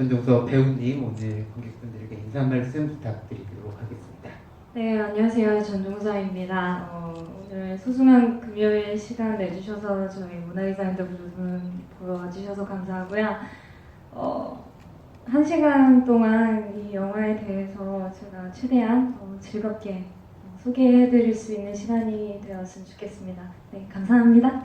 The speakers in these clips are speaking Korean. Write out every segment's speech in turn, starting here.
전종서 배우님 오늘 관객분들에게 인사 말씀 부탁드리도록 하겠습니다. 네, 안녕하세요. 전종서입니다. 오늘 소중한 금요일 시간 내주셔서 저희 문화디자인더 부분 보러 와주셔서 감사하고요. 1시간 동안 이 영화에 대해서 제가 최대한 즐겁게 소개해드릴 수 있는 시간이 되었으면 좋겠습니다. 네, 감사합니다.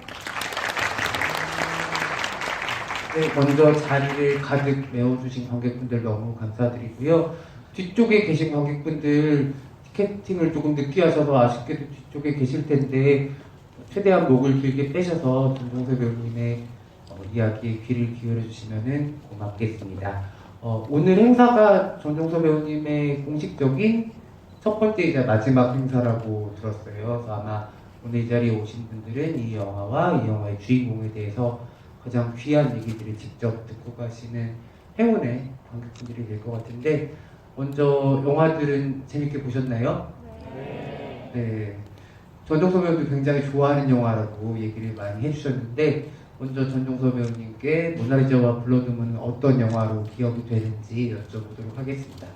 네, 먼저 자리를 가득 메워주신 관객분들 너무 감사드리고요. 뒤쪽에 계신 관객분들 티켓팅을 조금 늦게 하셔서 아쉽게도 뒤쪽에 계실 텐데 최대한 목을 길게 빼셔서 전종서 배우님의 이야기에 귀를 기울여 주시면 고맙겠습니다. 오늘 행사가 전종서 배우님의 공식적인 첫 번째이자 마지막 행사라고 들었어요. 그래서 아마 오늘 이 자리에 오신 분들은 이 영화와 이 영화의 주인공에 대해서 가장 귀한 얘기들을 직접 듣고 가시는 행운의 관객분들이 될 것 같은데, 먼저 영화들은 재밌게 보셨나요? 네. 전종서 배우도 굉장히 좋아하는 영화라고 얘기를 많이 해주셨는데, 먼저 전종서 배우님께 모나리자와 블러드문은 어떤 영화로 기억이 되는지 여쭤보도록 하겠습니다.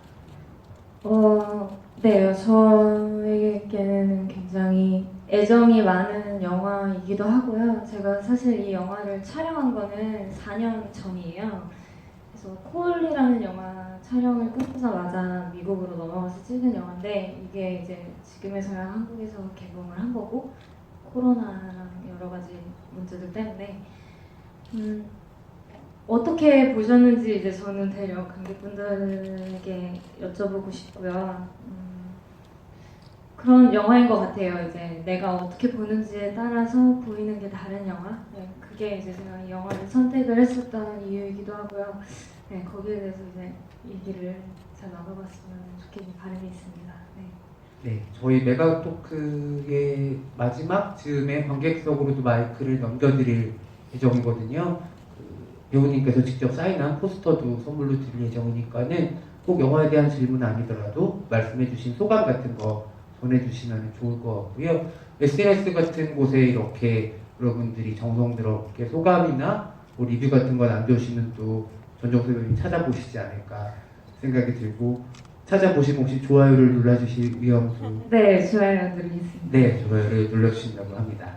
네, 저에게는 굉장히 애정이 많은 영화이기도 하고요. 제가 사실 이 영화를 촬영한 거는 4년 전이에요. 그래서 콜이라는 영화 촬영을 끝나자마자 미국으로 넘어가서 찍은 영화인데, 이게 이제 지금에서야 한국에서 개봉을 한 거고, 코로나랑 여러 가지 문제들 때문에 어떻게 보셨는지 이제 저는 대략 관객분들에게 여쭤보고 싶고요. 그런 영화인 것 같아요. 이제 내가 어떻게 보는지에 따라서 보이는 게 다른 영화. 네, 그게 이제 제가 이 영화를 선택을 했었던 이유이기도 하고요. 네, 거기에 대해서 이제 얘기를 잘 나눠봤으면 좋겠는 바람이 있습니다. 네, 저희 메가토크의 마지막 즈음에 관객석으로도 마이크를 넘겨드릴 예정이거든요. 배우님께서 직접 사인한 포스터도 선물로 드릴 예정이니까는 꼭 영화에 대한 질문 아니더라도 말씀해주신 소감 같은 거 전해주시면 좋을 것 같고요. SNS 같은 곳에 이렇게 여러분들이 정성스럽게 소감이나 뭐 리뷰 같은 거 남겨주시면 또 전종서 배우님 찾아보시지 않을까 생각이 들고, 찾아보시면 혹시 좋아요를 눌러주실 위험도. 네, 좋아요 누리겠습니다. 네, 좋아요를 눌러주신다고 합니다.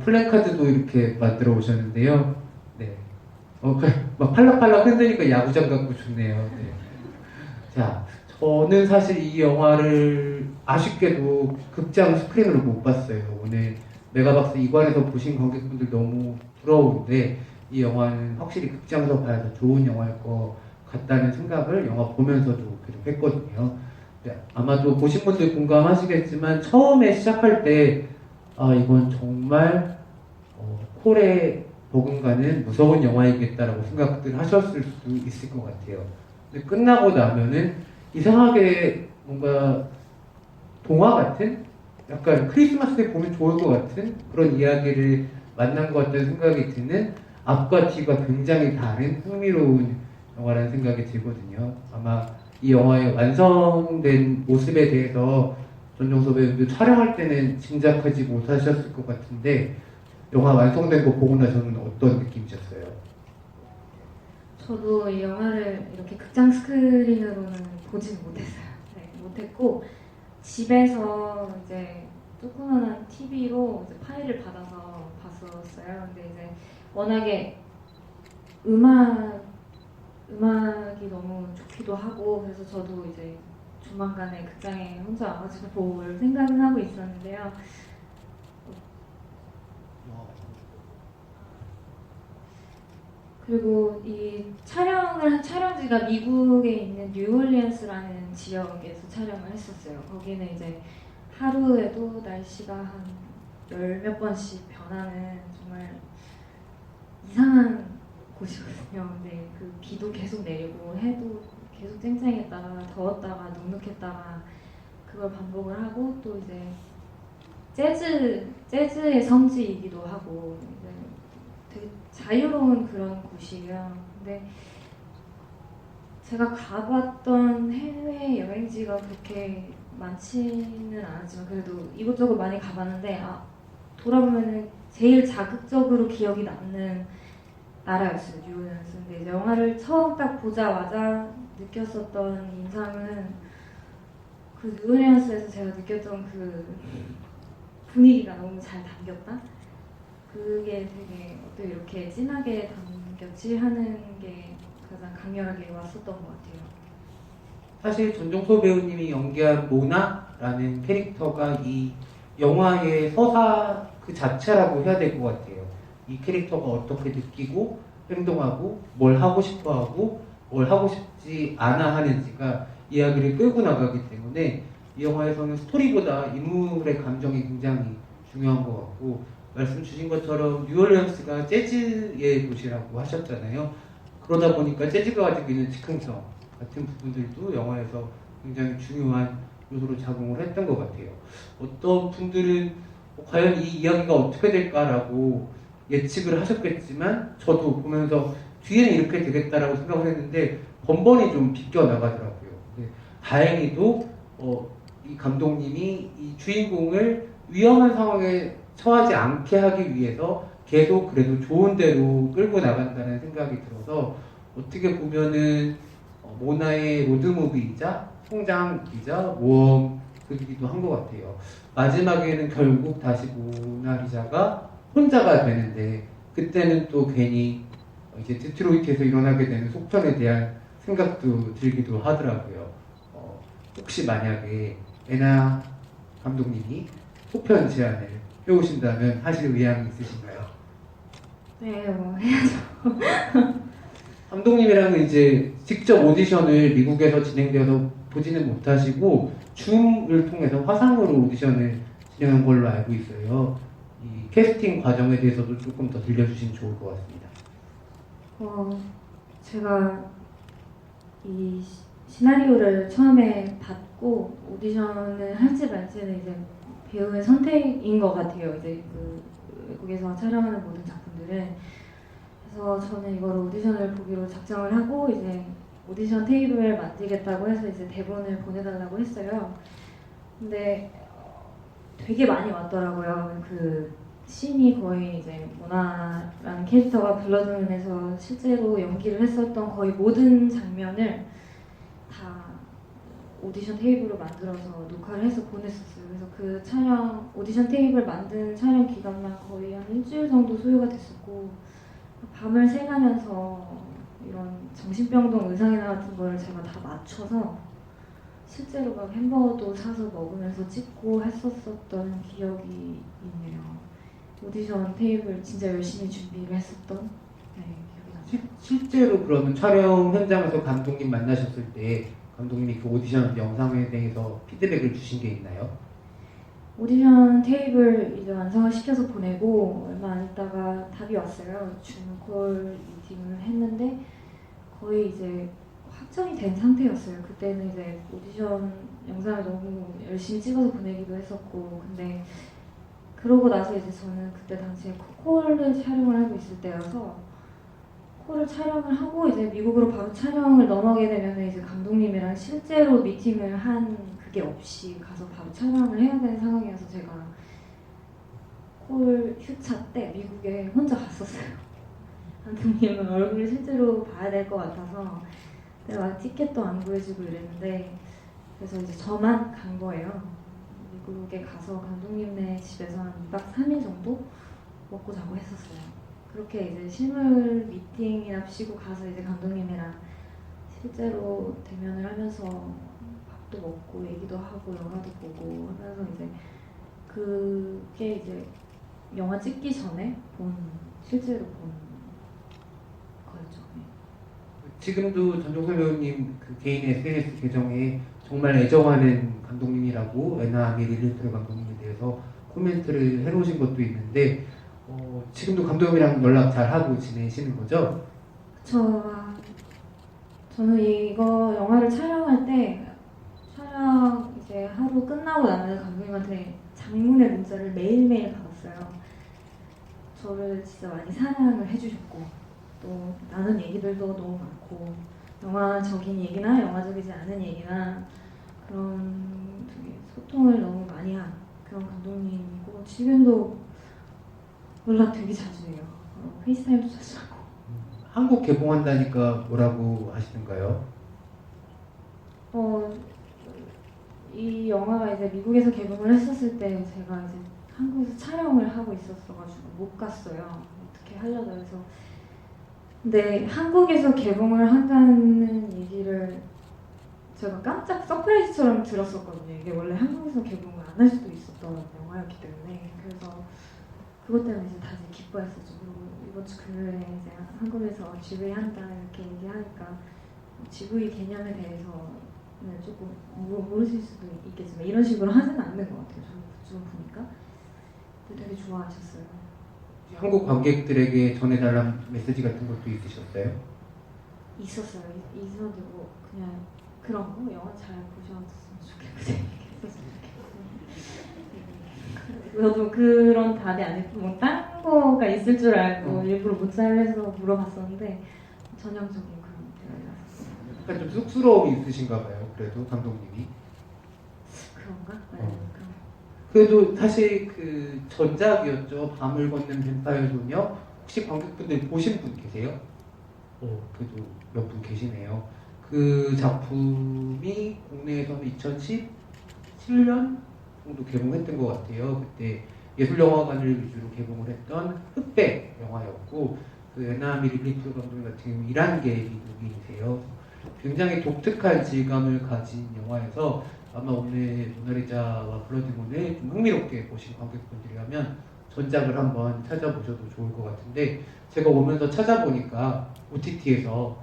플래카드도 이렇게 만들어 오셨는데요. 네. 막 팔락팔락 흔드니까 야구장 같고 좋네요. 네. 자, 저는 사실 이 영화를 아쉽게도 극장 스크린으로 못 봤어요. 오늘 메가박스 이관에서 보신 관객분들 너무 부러운데, 이 영화는 확실히 극장에서 봐야 더 좋은 영화일 것 같다는 생각을 영화 보면서도 계속 했거든요. 네, 아마도 보신 분들 공감하시겠지만 처음에 시작할 때 이건 정말 콜의 버금가는 무서운 영화이겠다라고 생각들 하셨을 수도 있을 것 같아요. 근데 끝나고 나면은 이상하게 뭔가 동화 같은, 약간 크리스마스 때 보면 좋을 것 같은 그런 이야기를 만난 것 같다는 생각이 드는, 앞과 뒤가 굉장히 다른 흥미로운 영화라는 생각이 들거든요. 아마 이 영화의 완성된 모습에 대해서 전종서 배우도 촬영할 때는 짐작하지 못하셨을 것 같은데, 영화 완성된 거 보고 나서는 어떤 느낌이셨어요? 저도 이 영화를 이렇게 극장 스크린으로는 보지는 못했어요. 네, 못했고 집에서 이제 조그만한 TV로 이제 파일을 받아서 봤었어요. 근데 이제 워낙에 음악이 너무 좋기도 하고, 그래서 저도 이제 조만간에 극장에 혼자 와가지고 볼 생각은 하고 있었는데요. 그리고 이 촬영을 한 촬영지가 미국에 있는 뉴올리언스라는 지역에서 촬영을 했었어요. 거기는 이제 하루에도 날씨가 한 열 몇 번씩 변하는 정말 이상한 곳이거든요. 근데 그 비도 계속 내리고 해도 계속 쨍쨍했다가 더웠다가 눅눅했다가 그걸 반복을 하고, 또 이제 재즈의 성지이기도 하고 이제 되게 자유로운 그런 곳이에요. 근데 제가 가봤던 해외 여행지가 그렇게 많지는 않았지만 그래도 이곳저곳 많이 가봤는데, 돌아보면은 제일 자극적으로 기억이 남는 알아였어요, 뉴올리언스. 근데 이제 영화를 처음 딱 보자마자 느꼈었던 인상은 그 뉴올리언스에서 제가 느꼈던 그 분위기가 너무 잘 담겼다? 그게 되게 어떻게 이렇게 진하게 담겼지 하는 게 가장 강렬하게 왔었던 것 같아요. 사실 전종서 배우님이 연기한 모나라는 캐릭터가 이 영화의 서사 그 자체라고 해야 될 것 같아요. 이 캐릭터가 어떻게 느끼고 행동하고 뭘 하고 싶어 하고 뭘 하고 싶지 않아 하는지가 이야기를 끌고 나가기 때문에 이 영화에서는 스토리보다 인물의 감정이 굉장히 중요한 것 같고, 말씀 주신 것처럼 뉴올리언스가 재즈의 도시라고 하셨잖아요. 그러다 보니까 재즈가 가지고 있는 즉흥성 같은 부분들도 영화에서 굉장히 중요한 요소로 작용을 했던 것 같아요. 어떤 분들은 과연 이 이야기가 어떻게 될까라고 예측을 하셨겠지만, 저도 보면서 뒤에는 이렇게 되겠다라고 생각을 했는데 번번이 좀 비껴나가더라고요. 근데 다행히도 이 감독님이 이 주인공을 위험한 상황에 처하지 않게 하기 위해서 계속 그래도 좋은 대로 끌고 나간다는 생각이 들어서, 어떻게 보면은 모나의 로드무비이자 성장이자 모험극이기도 한 것 같아요. 마지막에는 결국 다시 모나리자가 혼자가 되는데, 그때는 또 괜히 이제 디트로이트에서 일어나게 되는 속편에 대한 생각도 들기도 하더라고요. 혹시 만약에 에나 감독님이 속편 제안을 해오신다면 하실 의향이 있으신가요? 네, 뭐 해야죠. 감독님이랑은 이제 직접 오디션을 미국에서 진행되어서 보지는 못하시고 줌을 통해서 화상으로 오디션을 진행한 걸로 알고 있어요. 이 캐스팅 과정에 대해서도 조금 더 들려주시면 좋을 것 같습니다. 제가 이 시나리오를 처음에 받고 오디션을 할지 말지는 이제 배우의 선택인 것 같아요. 이제 그 외국에서 촬영하는 모든 작품들은. 그래서 저는 이걸 오디션을 보기로 작정을 하고 이제 오디션 테이블을 만들겠다고 해서 이제 대본을 보내달라고 했어요. 근데 되게 많이 왔더라고요. 그 씬이 거의 이제 모나라는 캐릭터가 블러드문에서 실제로 연기를 했었던 거의 모든 장면을 다 오디션 테이블로 만들어서 녹화를 해서 보냈었어요. 그래서 그 촬영, 오디션 테이블 만든 촬영 기간만 거의 한 일주일 정도 소요가 됐었고, 밤을 새가면서 이런 정신병동 의상이나 같은 거를 제가 다 맞춰서 실제로 막 햄버거도 사서 먹으면서 찍고 했었던 기억이 있네요. 오디션 테이블 진짜 열심히 준비를 했었던 기억이 나요. 실제로 그러면 촬영 현장에서 감독님 만나셨을 때 감독님이 그 오디션 영상에 대해서 피드백을 주신 게 있나요? 오디션 테이블 이제 완성을 시켜서 보내고 얼마 안 있다가 답이 왔어요. 줌콜 미팅을 했는데 거의 이제 확정이 된 상태였어요. 그때는 이제 오디션 영상을 너무 열심히 찍어서 보내기도 했었고, 근데 그러고 나서 이제 저는 그때 당시에 콜을 촬영을 하고 있을 때여서 콜을 촬영을 하고 이제 미국으로 바로 촬영을 넘어가게 되면 이제 감독님이랑 실제로 미팅을 한 그게 없이 가서 바로 촬영을 해야 되는 상황이어서 제가 콜 휴차 때 미국에 혼자 갔었어요. 감독님은 얼굴을 실제로 봐야 될 것 같아서 내가 티켓도 안 구해주고 이랬는데, 그래서 이제 저만 간 거예요. 미국에 가서 감독님네 집에서 한 2박 3일 정도 먹고 자고 했었어요. 그렇게 이제 실물 미팅이랍시고 가서 이제 감독님이랑 실제로 대면을 하면서 밥도 먹고 얘기도 하고 영화도 보고 하면서 이제 그게 이제 영화 찍기 전에 실제로 본 거였죠. 네. 지금도 전종서 배우님 그 개인 SNS 계정에 정말 애정하는 감독님이라고 에나 메릴린트로 감독님에 대해서 코멘트를 해놓으신 것도 있는데, 지금도 감독님이랑 연락 잘 하고 지내시는 거죠? 저는 이거 영화를 촬영할 때 촬영 이제 하루 끝나고 나면 감독님한테 장문의 문자를 매일매일 받았어요. 저를 진짜 많이 사랑을 해주셨고 또 나눈 얘기들도 너무 많고, 영화적인 얘기나 영화적이지 않은 얘기나 그런 되게 소통을 너무 많이 한 그런 감독님이고, 지금도 연락 되게 자주 해요. 페이스타임도 자주 하고. 한국 개봉한다니까 뭐라고 하시는가요? 이 영화가 이제 미국에서 개봉을 했었을 때 제가 이제 한국에서 촬영을 하고 있었어가지고 못 갔어요. 어떻게 하려다 해서. 근데 한국에서 개봉을 한다는 얘기를 제가 깜짝 서프라이즈처럼 들었었거든요. 이게 원래 한국에서 개봉을 안 할 수도 있었던 영화였기 때문에. 그래서 그것 때문에 이제 다들 기뻐했었죠. 그리고 이번 주 금요일에 이제 한국에서 GV 한다 이렇게 얘기하니까 GV 개념에 대해서는 조금 모르실 수도 있겠지만 이런 식으로 하지는 않는 것 같아요. 저는 보니까 되게 좋아하셨어요. 한국 관객들에게 전해달라는 메시지 같은 것도 있으셨어요? 있었어요. 있었는데 뭐 그냥 그런 거 영화 잘 보셨으면 좋겠는데. 저도 그런 답이 아니고 뭐딴 거가 있을 줄 알고 일부러 문자를 해서 물어봤었는데 전형적인 그런 대화였어요. 약간 좀 쑥스러움이 있으신가 봐요. 그래도 감독님이. 그런가? 네, 그런. 그래도 사실 그 전작이었죠. 밤을 걷는 뱀파이어 소녀. 혹시 관객분들 보신 분 계세요? 그래도 몇 분 계시네요. 그 작품이 국내에서는 2017년 정도 개봉했던 것 같아요. 그때 예술영화관을 위주로 개봉을 했던 흑백 영화였고, 그 에나미 릴리프 감독님 같은 경우 이란계 미국인이세요. 굉장히 독특한 질감을 가진 영화여서 아마 오늘 모나리자와 블러드문을 좀 흥미롭게 보신 관객분들이라면 전작을 한번 찾아보셔도 좋을 것 같은데, 제가 오면서 찾아보니까 OTT에서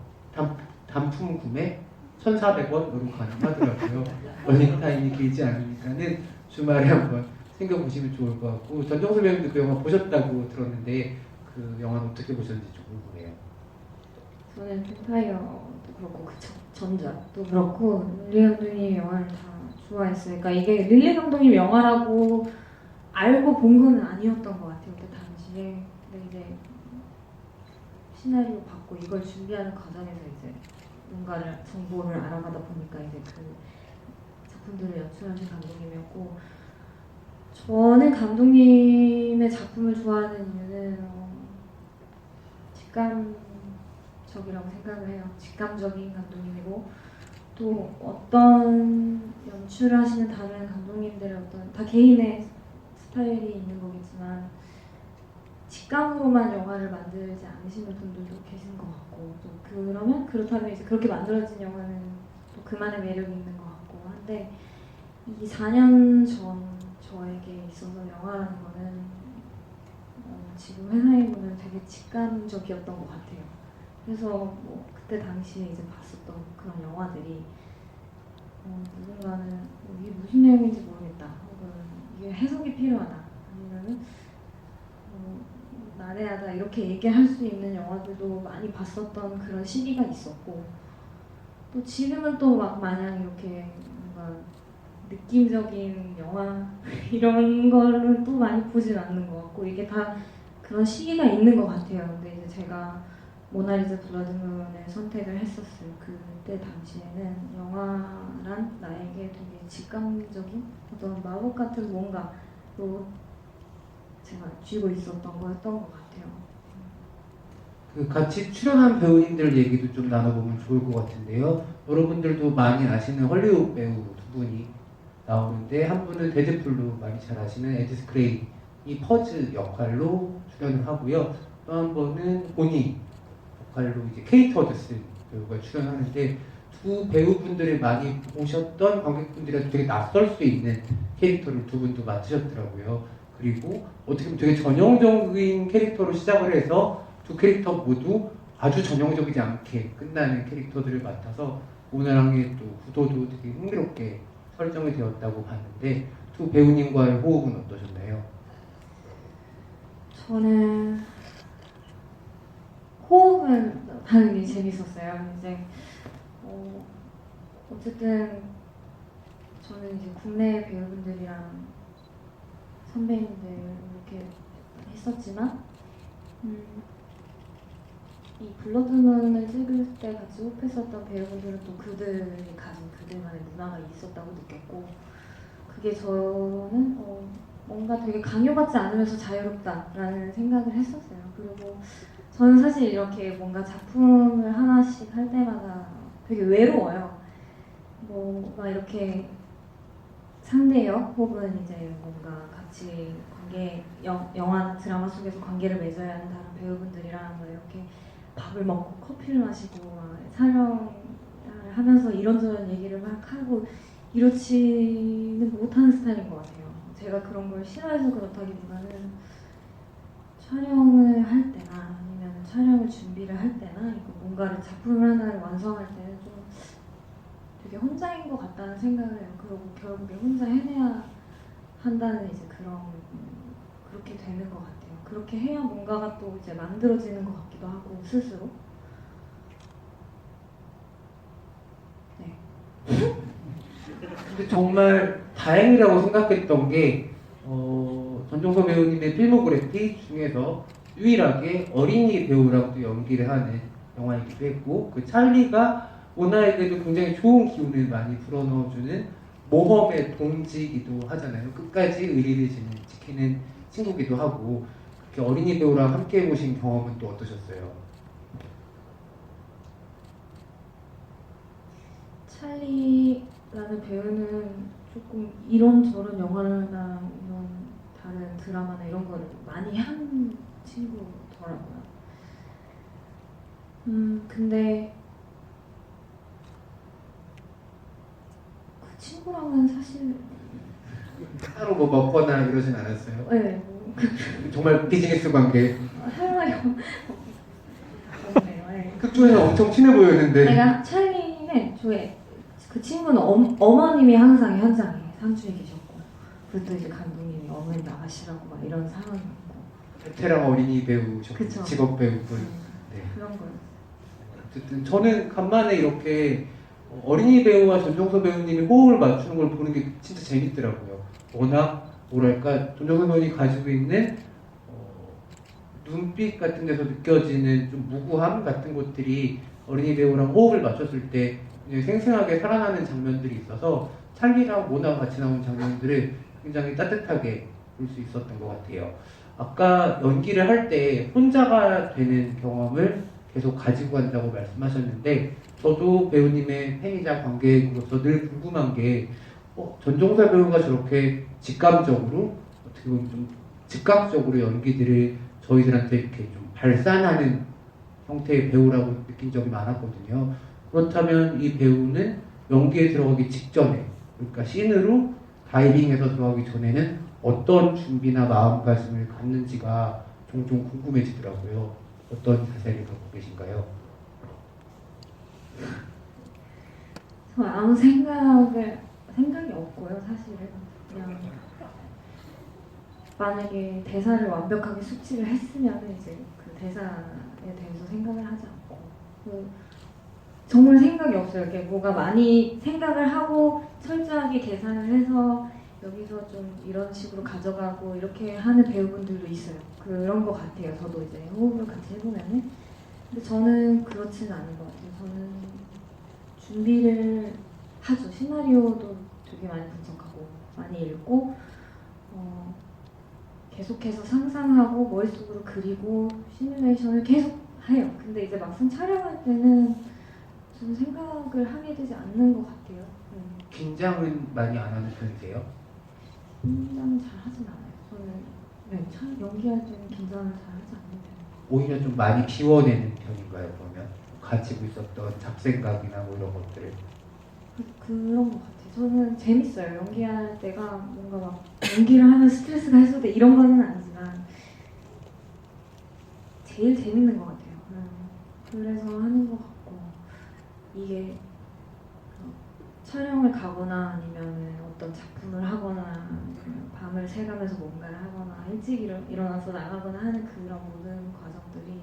단품 구매 1,400원으로 가능하더라고요. 러닝타임이 길지 않으니까는 주말에 한번 챙겨보시면 좋을 것 같고, 전정수 배우님도 그 영화 보셨다고 들었는데 그 영화는 어떻게 보셨는지 좀 궁금해요. 저는 뱀파이어도 그렇고 그 전작도 그렇고 릴리 감독님 영화를 다 좋아했어요. 그러니까 이게 릴리 감독님 영화라고 알고 본 건 아니었던 것 같아요. 그때 당시에. 근데 이제 시나리오 받고 이걸 준비하는 과정에서 이제 뭔가를 정보를 알아가다 보니까 이제 그 작품들을 연출하신 감독님이었고, 저는 감독님의 작품을 좋아하는 이유는 직감적이라고 생각을 해요. 직감적인 감독님이고, 또 어떤 연출하시는 다른 감독님들의 어떤 다 개인의 스타일이 있는 거겠지만 직감으로만 영화를 만들지 않으시는 분들도 계신 것 같고, 또 그렇다면 이제 그렇게 만들어진 영화는 또 그만의 매력이 있는 것 같고 한데, 이 4년 전 저에게 있어서 영화라는 거는 지금 회사에 보면 되게 직감적이었던 것 같아요. 그래서 뭐 그때 당시에 이제 봤었던 그런 영화들이 누군가는 이게 무슨 내용인지 모르겠다, 혹은 이게 해석이 필요하다, 아니면은 난해하다 이렇게 얘기할 수 있는 영화들도 많이 봤었던 그런 시기가 있었고, 또 지금은 또 막 마냥 이렇게 뭔가 느낌적인 영화 이런 거는 또 많이 보진 않는 것 같고, 이게 다 그런 시기가 있는 것 같아요. 근데 이제 제가 모나리자 블러드문을 선택을 했었어요. 그때 당시에는 영화란 나에게 되게 직감적인 어떤 마법 같은 뭔가로 제가 쥐고 있었던 거였던 것 같아요. 그 같이 출연한 배우님들 얘기도 좀 나눠보면 좋을 것 같은데요. 여러분들도 많이 아시는 헐리우드 배우 두 분이 나오는데, 한 분은 데드풀로 많이 잘 아시는 에드 스크레이 이 퍼즈 역할로 출연을 하고요. 또 한 번은 보니 역할로 이제 케이트 허드슨 배우가 출연하는데, 두 배우분들을 많이 보셨던 관객분들이 되게 낯설 수 있는 캐릭터를 두 분도 맡으셨더라고요. 그리고 어떻게 보면 되게 전형적인 캐릭터로 시작을 해서 두 캐릭터 모두 아주 전형적이지 않게 끝나는 캐릭터들을 맡아서 오나랑의 또 구도도 되게 흥미롭게 설정이 되었다고 봤는데, 두 배우님과의 호흡은 어떠셨나요? 저는 호흡은 당연히 재밌었어요. 이제 어쨌든 저는 이제 국내 배우분들이랑 선배님들 이렇게 했었지만 이 블러드문을 찍을 때 같이 호흡했었던 배우분들은 또 그들이 가진 그들만의 문화가 있었다고 느꼈고, 그게 저는 뭔가 되게 강요받지 않으면서 자유롭다라는 생각을 했었어요. 그리고 저는 사실 이렇게 뭔가 작품을 하나씩 할 때마다 되게 외로워요. 뭐 막 이렇게 상대역 혹은 이제 뭔가 같이 영화 드라마 속에서 관계를 맺어야 하는 다른 배우분들이랑 뭐 이렇게 밥을 먹고 커피를 마시고 막 촬영을 하면서 이런저런 얘기를 막 하고 이렇지는 못하는 스타일인 것 같아요. 제가 그런 걸 싫어해서 그렇다기보다는 촬영을 할 때나 아니면 촬영을 준비를 할 때나 이거 뭔가를 작품을 하나를 완성할 때는 좀 되게 혼자인 것 같다는 생각을 해요. 그리고 결국에 혼자 해내야 한다는 이제 그렇게 되는 것 같아요. 그렇게 해야 뭔가가 또 이제 만들어지는 것 같기도 하고 스스로. 네. 근데 정말 다행이라고 생각했던 게 전종서 배우님의 필모그래피 중에서 유일하게 어린이 배우랑 또 연기를 하는 영화이기도 했고 그 찰리가 오나에게도 굉장히 좋은 기운을 많이 불어넣어주는 모험의 동지이기도 하잖아요. 끝까지 의리를 지키는 친구기도 하고 그렇게 어린이 배우랑 함께 해보신 경험은 또 어떠셨어요? 찰리라는 배우는 조금 이런저런 영화나 이런 다른 드라마나 이런 거를 많이 한 친구더라고요. 근데 그 친구랑은 사실 따로 뭐 먹거나 이러진 않았어요? 네, 정말 비즈니스 관계. 할 말이 없네요. 네. 극중에서 엄청 친해 보였는데. 내가 찰리는 그 친구는 어머님이 항상 현장에 상주에 계셨고 그리고 또 이제 감독님이 어머니 나가시라고 막 이런 상황이었고 베테랑 어린이 배우셨고 그쵸. 직업 배우분. 네. 그런 거요. 어쨌든 저는 간만에 이렇게 어린이 배우와 전종서 배우님이 호흡을 맞추는 걸 보는 게 진짜 재밌더라고요. 워낙 뭐랄까 전종서 배우님이 가지고 있는 눈빛 같은 데서 느껴지는 좀 무구함 같은 것들이 어린이 배우랑 호흡을 맞췄을 때 굉장히 생생하게 살아나는 장면들이 있어서 찰리랑 모나가 같이 나온 장면들을 굉장히 따뜻하게 볼 수 있었던 것 같아요. 아까 연기를 할 때 혼자가 되는 경험을 계속 가지고 간다고 말씀하셨는데 저도 배우님의 팬이자 관객으로서 늘 궁금한 게 전종서 배우가 저렇게 직감적으로 어떻게 보면 좀 즉각적으로 연기들을 저희들한테 이렇게 좀 발산하는 형태의 배우라고 느낀 적이 많았거든요. 그렇다면 이 배우는 연기에 들어가기 직전에, 그러니까 씬으로 다이빙해서 들어가기 전에는 어떤 준비나 마음가짐을 갖는지가 종종 궁금해지더라고요. 어떤 자세를 갖고 계신가요? 저 아무 생각이 없고요, 사실은. 그냥 만약에 대사를 완벽하게 숙지를 했으면 이제 그 대사에 대해서 생각을 하지 않고 정말 생각이 없어요. 이렇게 뭐가 많이 생각을 하고 철저하게 계산을 해서 여기서 좀 이런 식으로 가져가고 이렇게 하는 배우분들도 있어요. 그런 것 같아요. 저도 이제 호흡을 같이 해보면은. 근데 저는 그렇지는 않은 것 같아요. 저는 준비를 하죠. 시나리오도 되게 많이 분석하고 많이 읽고 계속해서 상상하고 머릿속으로 그리고 시뮬레이션을 계속 해요. 근데 이제 막상 촬영할 때는 좀 생각을 하게 되지 않는 것 같아요. 긴장은 많이 안 하는 편이세요? 긴장은 잘 하진 않아요. 저는 연기할 때는 긴장을 잘 하지 않는 편이에요. 오히려 좀 많이 비워내는 편인가요, 그러면? 가지고 있었던 잡생각이나 뭐 이런 것들을. 그런 것 같아요. 저는 재밌어요. 연기할 때가 뭔가 막 연기를 하면 스트레스가 해소돼 이런 거는 아니지만 제일 재밌는 것 같아요. 그래서 하는 것 같고 이게 촬영을 가거나 아니면 어떤 작품을 하거나 밤을 새가면서 뭔가를 하거나 일찍 일어나서 나가거나 하는 그런 모든 과정들이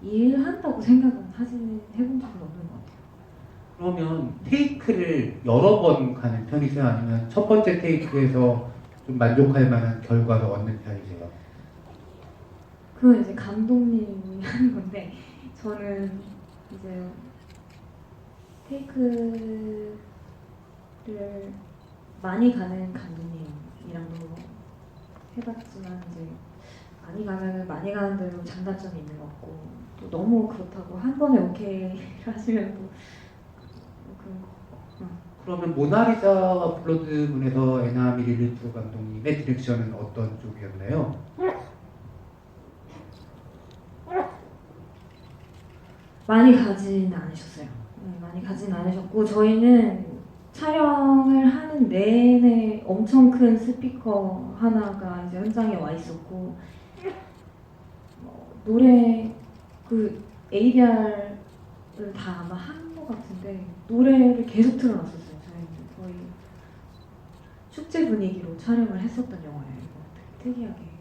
일한다고 생각은 해본 적은 없는 것 같아요. 그러면 테이크를 여러 번 가는 편이세요? 아니면 첫 번째 테이크에서 좀 만족할 만한 결과를 얻는 편이세요? 그건 이제 감독님이 하는 건데 저는 이제 테이크를 많이 가는 감독님이랑도 해봤지만 이제 많이 가면은 많이 가는 대로 장단점이 있는 것 같고 또 너무 그렇다고 한 번에 오케이 하시면 또 그런 거 같고. 그러면 모나리자와 블러드문에서 에나 미릴리프 감독님의 디렉션은 어떤 쪽이었나요? 많이 가진 않으셨어요. 네, 많이 가진 않으셨고 저희는 촬영을 하는 내내 엄청 큰 스피커 하나가 이제 현장에 와 있었고 노래 그 ADR을 다 아마 한 것 같은데 노래를 계속 틀어놨었어요. 저희는 거의 축제 분위기로 촬영을 했었던 영화예요. 이거 되게 특이하게.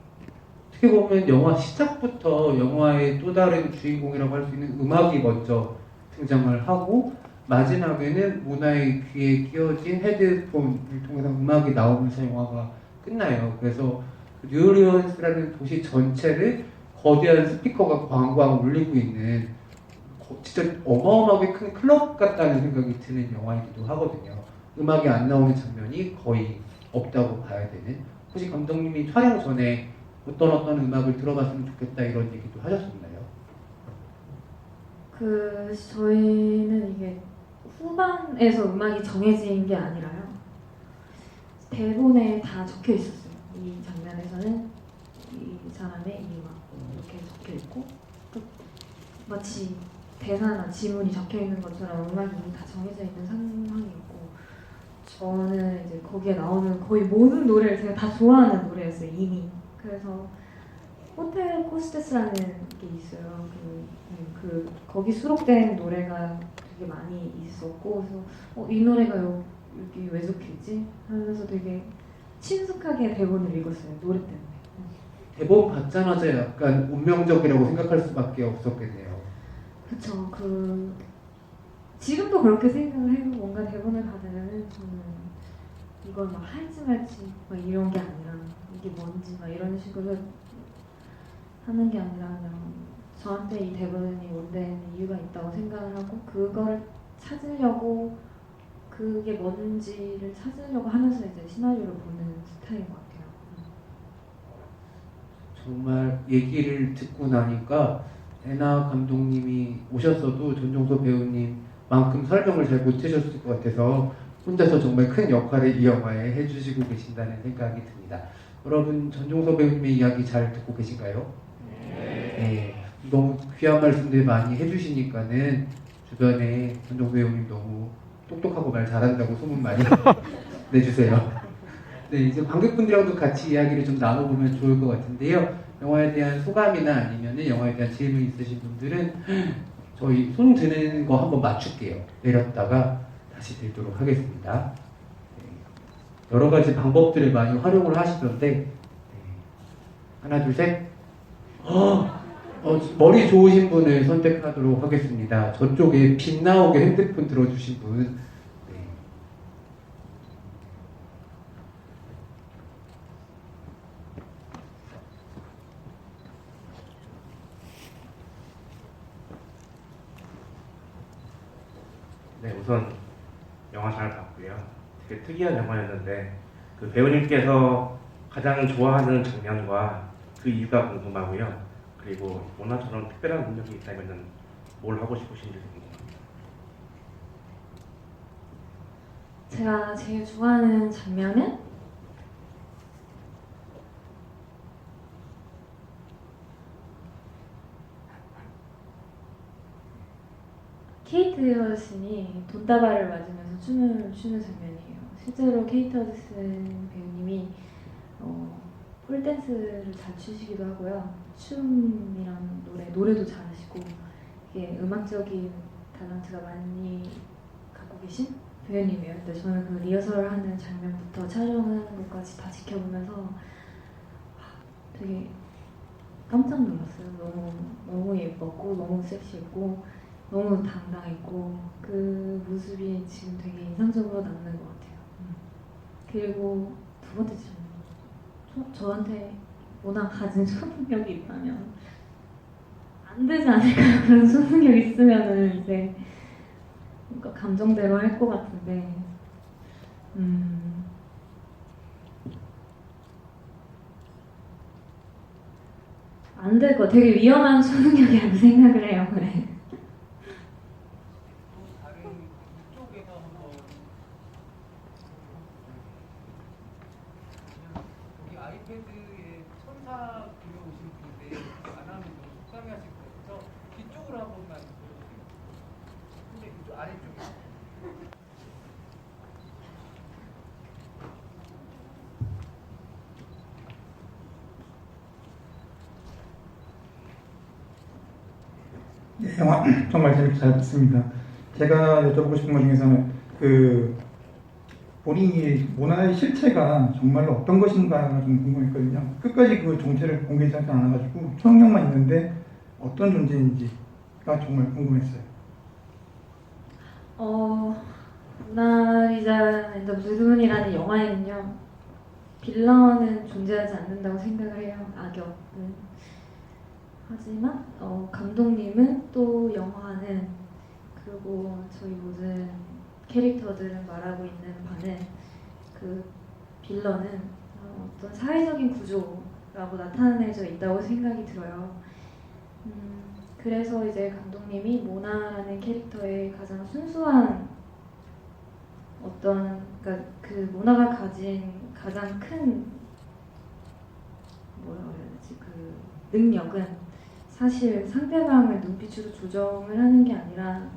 어떻게 보면 영화 시작부터 영화의 또 다른 주인공이라고 할 수 있는 음악이 먼저 등장을 하고 마지막에는 모나의 귀에 끼워진 헤드폰을 통해서 음악이 나오면서 영화가 끝나요. 그래서 뉴올리언스라는 도시 전체를 거대한 스피커가 광광 울리고 있는 진짜 어마어마하게 큰 클럽 같다는 생각이 드는 영화이기도 하거든요. 음악이 안 나오는 장면이 거의 없다고 봐야 되는. 혹시 감독님이 촬영 전에 어떤 음악을 들어봤으면 좋겠다 이런 얘기도 하셨었나요? 저희는 이게 후반에서 음악이 정해진 게 아니라요. 대본에 다 적혀 있었어요. 이 장면에서는 이 사람의 이 음악 이렇게 적혀 있고 마치 대사나 지문이 적혀 있는 것처럼 음악이 이미 다 정해져 있는 상황이었고 저는 이제 거기에 나오는 거의 모든 노래를 제가 다 좋아하는 노래였어요 이미. 그래서 호텔 호스테스라는 게 있어요. 거기 수록된 노래가 되게 많이 있었고 그래서 이 노래가 여기 왜 적혀있지? 하면서 되게 친숙하게 대본을 읽었어요. 노래 때문에. 대본 받자마자 약간 운명적이라고 생각할 수밖에 없었겠네요. 그쵸. 지금도 그렇게 생각을 해요. 뭔가 대본을 받으면은 저는 이걸 막 할지 말지 막 이런 게 아니라 이게 뭔지 막 이런 식으로 하는 게 아니라 그냥 저한테 이 대본이 온데는 이유가 있다고 생각을 하고 그걸 찾으려고 그게 뭔지를 찾으려고 하면서 이제 시나리오를 보는 스타일인 것 같아요. 정말 얘기를 듣고 나니까 애나 감독님이 오셨어도 전종서 배우님만큼 설명을 잘 못해줬을 것 같아서 혼자서 정말 큰 역할을 이 영화에 해주시고 계신다는 생각이 듭니다. 여러분 전종서 배우님의 이야기 잘 듣고 계신가요? 네. 너무 귀한 말씀들 많이 해주시니까는 주변에 전종서 배우님 너무 똑똑하고 말 잘한다고 소문 많이 내주세요. 네, 이제 관객분들하고도 같이 이야기를 좀 나눠보면 좋을 것 같은데요. 영화에 대한 소감이나 아니면은 영화에 대한 질문 있으신 분들은 저희 손 드는 거 한번 맞출게요. 내렸다가 다시 들도록 하겠습니다. 네, 여러 가지 방법들을 많이 활용을 하시던데 네, 하나, 둘, 셋. 머리 좋으신 분을 선택하도록 하겠습니다. 저쪽에 빛 나오게 핸드폰 들어주신 분. 네, 우선 영화 잘 봤고요. 되게 특이한 영화였는데 그 배우님께서 가장 좋아하는 장면과 그 이유가 궁금하고요. 그리고 모나처럼 특별한 능력이 있다면 뭘 하고 싶으신지 궁금합니다. 제가 제일 좋아하는 장면은 케이트 허드슨이 돈다발을 맞으면서 춤을 추는 장면이에요. 실제로 케이트 허드슨 배우님이 폴댄스를 잘 추시기도 하고요. 춤이랑 노래도 잘하시고 이게 음악적인 탤런트가 많이 갖고 계신 배우님이에요. 근데 저는 그 리허설을 하는 장면부터 촬영하는 것까지 다 지켜보면서 되게 깜짝 놀랐어요. 너무 예뻤고 너무 섹시했고 너무 당당했고 그 모습이 지금 되게 인상적으로 남는 것 같아요. 그리고 두 번째 질문, 저한테 워낙 가진 초능력이 있다면 안 되지 않을까요? 그런 초능력 있으면은 이제 뭔가 감정대로 할 것 같은데 안 될 거 되게 위험한 초능력이라고 생각을 해요. 네. 또 다른 이쪽에서 한번 여기 아이패드에 천사 그려오신 분인데 안 하면 너무 속상해하실 것 같아서 뒤쪽으로 한 번만 보여주세요. 근데 이쪽 아래쪽에. 네, 영화 정말 재밌게 잘 봤습니다. 제가 여쭤보고 싶은 것 중에서는 그 본인이 문화의 실체가 정말로 어떤 것인가가 좀 궁금했거든요. 끝까지 그 정체를 공개하지 않아가지고 초능력만 있는데 어떤 존재인지가 정말 궁금했어요. 모나리자 앤더 블루문이라는 영화에는요, 빌런은 존재하지 않는다고 생각을 해요. 악역은. 하지만 감독님은 또 영화는, 그리고 저희 모든 캐릭터들은 말하고 있는 바는, 그 빌런은 어떤 사회적인 구조라고 나타내져 있다고 생각이 들어요. 그래서 이제 감독님이 모나라는 캐릭터의 가장 순수한 그러니까 그 모나가 가진 가장 큰 뭐라 그래야 되지, 그 능력은 사실 상대방을 눈빛으로 조정을 하는 게 아니라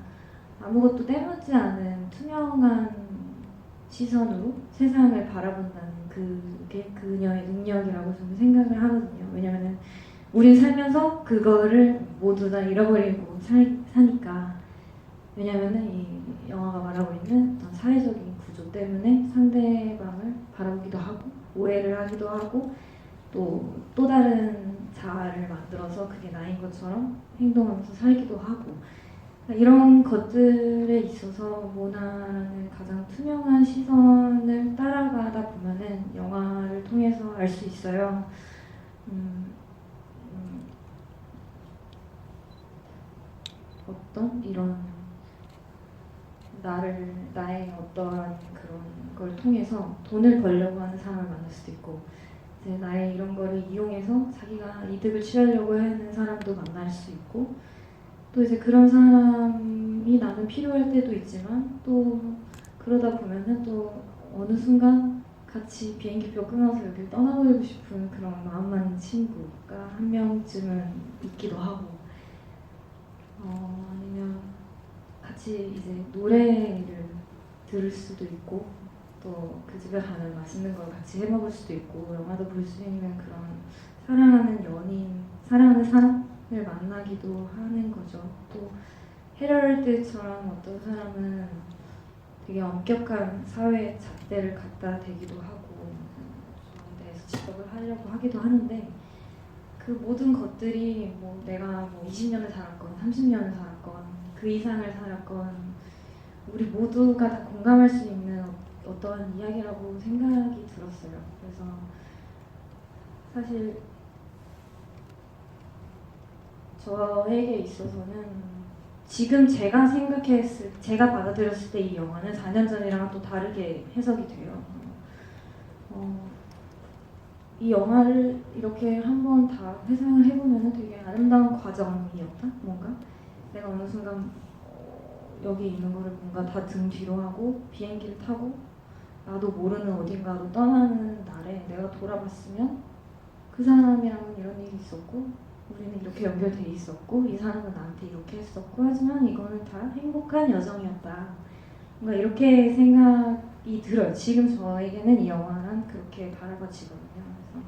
아무것도 때묻지 않은 투명한 시선으로 세상을 바라본다는 그게 그녀의 능력이라고 저는 생각을 하거든요. 왜냐면은 우린 살면서 그거를 모두 다 잃어버리고 사니까. 왜냐면은 이 영화가 말하고 있는 어떤 사회적인 구조 때문에 상대방을 바라보기도 하고 오해를 하기도 하고 또 다른 자아를 만들어서 그게 나인 것처럼 행동하면서 살기도 하고, 이런 것들에 있어서 모나라는 가장 투명한 시선을 따라가다 보면은 영화를 통해서 알 수 있어요. 어떤 이런 나의 어떠한 그런 걸 통해서 돈을 벌려고 하는 사람을 만날 수도 있고, 이제 나의 이런 거를 이용해서 자기가 이득을 취하려고 하는 사람도 만날 수 있고, 또 이제 그런 사람이 나는 필요할 때도 있지만, 또 그러다 보면은 또 어느 순간 같이 비행기표 끊어서 여기 떠나버리고 싶은 그런 마음 많은 친구가 한 명쯤은 있기도 하고, 아니면 같이 이제 노래를 들을 수도 있고, 또 그 집에 가면 맛있는 걸 같이 해 먹을 수도 있고, 영화도 볼 수 있는 그런 사랑하는 연인, 사랑하는 사람을 만나기도 하는 거죠. 또 헤럴드처럼 어떤 사람은 되게 엄격한 사회 잣대를 갖다 대기도 하고 그런 데에서 직업을 하려고 하기도 하는데, 그 모든 것들이 뭐 내가 뭐 20년을 살았건 30년을 살았건 그 이상을 살았건 우리 모두가 다 공감할 수 있는 어떠한 이야기라고 생각이 들었어요. 그래서 사실 저에게 있어서는 지금 제가 받아들였을 때 이 영화는 4년 전이랑 또 다르게 해석이 돼요. 이 영화를 이렇게 한번 다 회상을 해보면 되게 아름다운 과정이었다. 뭔가 내가 어느 순간 여기 있는 거를 뭔가 다 등 뒤로 하고 비행기를 타고 나도 모르는 어딘가로 떠나는 날에 내가 돌아봤으면 그 사람이랑은 이런 일이 있었고 우리는 이렇게 연결돼 있었고 이 사람은 나한테 이렇게 했었고, 하지만 이거는 다 행복한 여정이었다. 뭔가 이렇게 생각이 들어요. 지금 저에게는 이 영화는 그렇게 바라봐지거든요. 그래서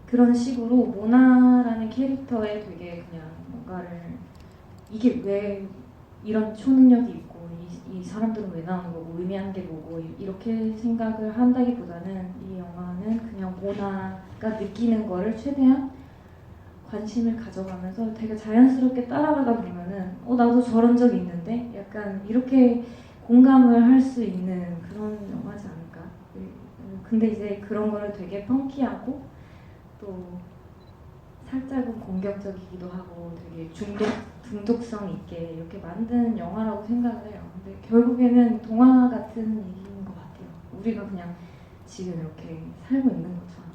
그런 식으로 모나라는 캐릭터에 되게 그냥 뭔가를, 이게 왜 이런 초능력이 있고 이 사람들은 왜 나오는 거고 의미하는 게 뭐고 이렇게 생각을 한다기보다는 이 영화는 그냥 모나가 느끼는 거를 최대한 관심을 가져가면서 되게 자연스럽게 따라가다 보면은 나도 저런 적이 있는데 약간 이렇게 공감을 할 수 있는 그런 영화지 않을까. 근데 이제 그런 거를 되게 펑키하고 또 살짝은 공격적이기도 하고 되게 중독성 있게 이렇게 만든 영화라고 생각을 해요. 근데 결국에는 동화 같은 얘기인 것 같아요. 우리가 그냥 지금 이렇게 살고 있는 것처럼.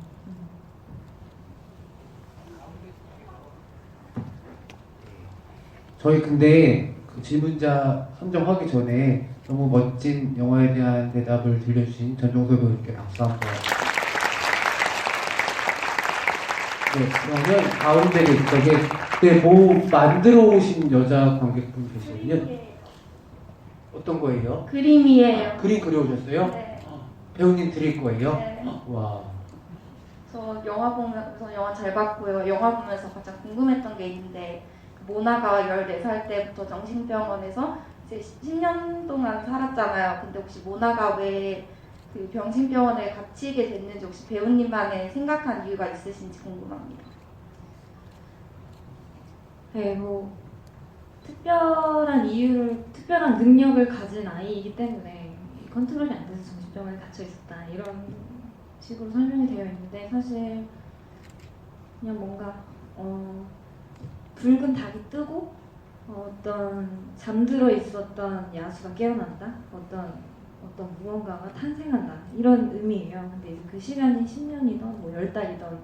저희 근데 그 질문자 선정하기 전에 너무 멋진 영화에 대한 대답을 들려주신 전종서 배우님께 박수 한번. 네, 그러면 가운데 객석에 네, 뭐 만들어 오신 여자 관객분 계시거든요. 어떤 거예요? 그림이에요. 그림 그려오셨어요? 네. 배우님 드릴 거예요? 네. 와. 저 영화 보면서 영화 잘 봤고요. 영화 보면서 가장 궁금했던 게 있는데 모나가 14살 때부터 정신병원에서 이제 10년 동안 살았잖아요. 근데 혹시 모나가 왜 그 병신병원에 갇히게 됐는지 혹시 배우님만의 생각한 이유가 있으신지 궁금합니다. 네, 뭐 특별한 능력을 가진 아이이기 때문에 컨트롤이 안 돼서 정신병원에 갇혀 있었다 이런 식으로 설명이 되어 있는데 사실 그냥 뭔가 붉은 닭이 뜨고 어떤 잠들어 있었던 야수가 깨어난다, 어떤 무언가가 탄생한다 이런 의미예요. 근데 이제 그 시간이 10년이던 뭐 10달이던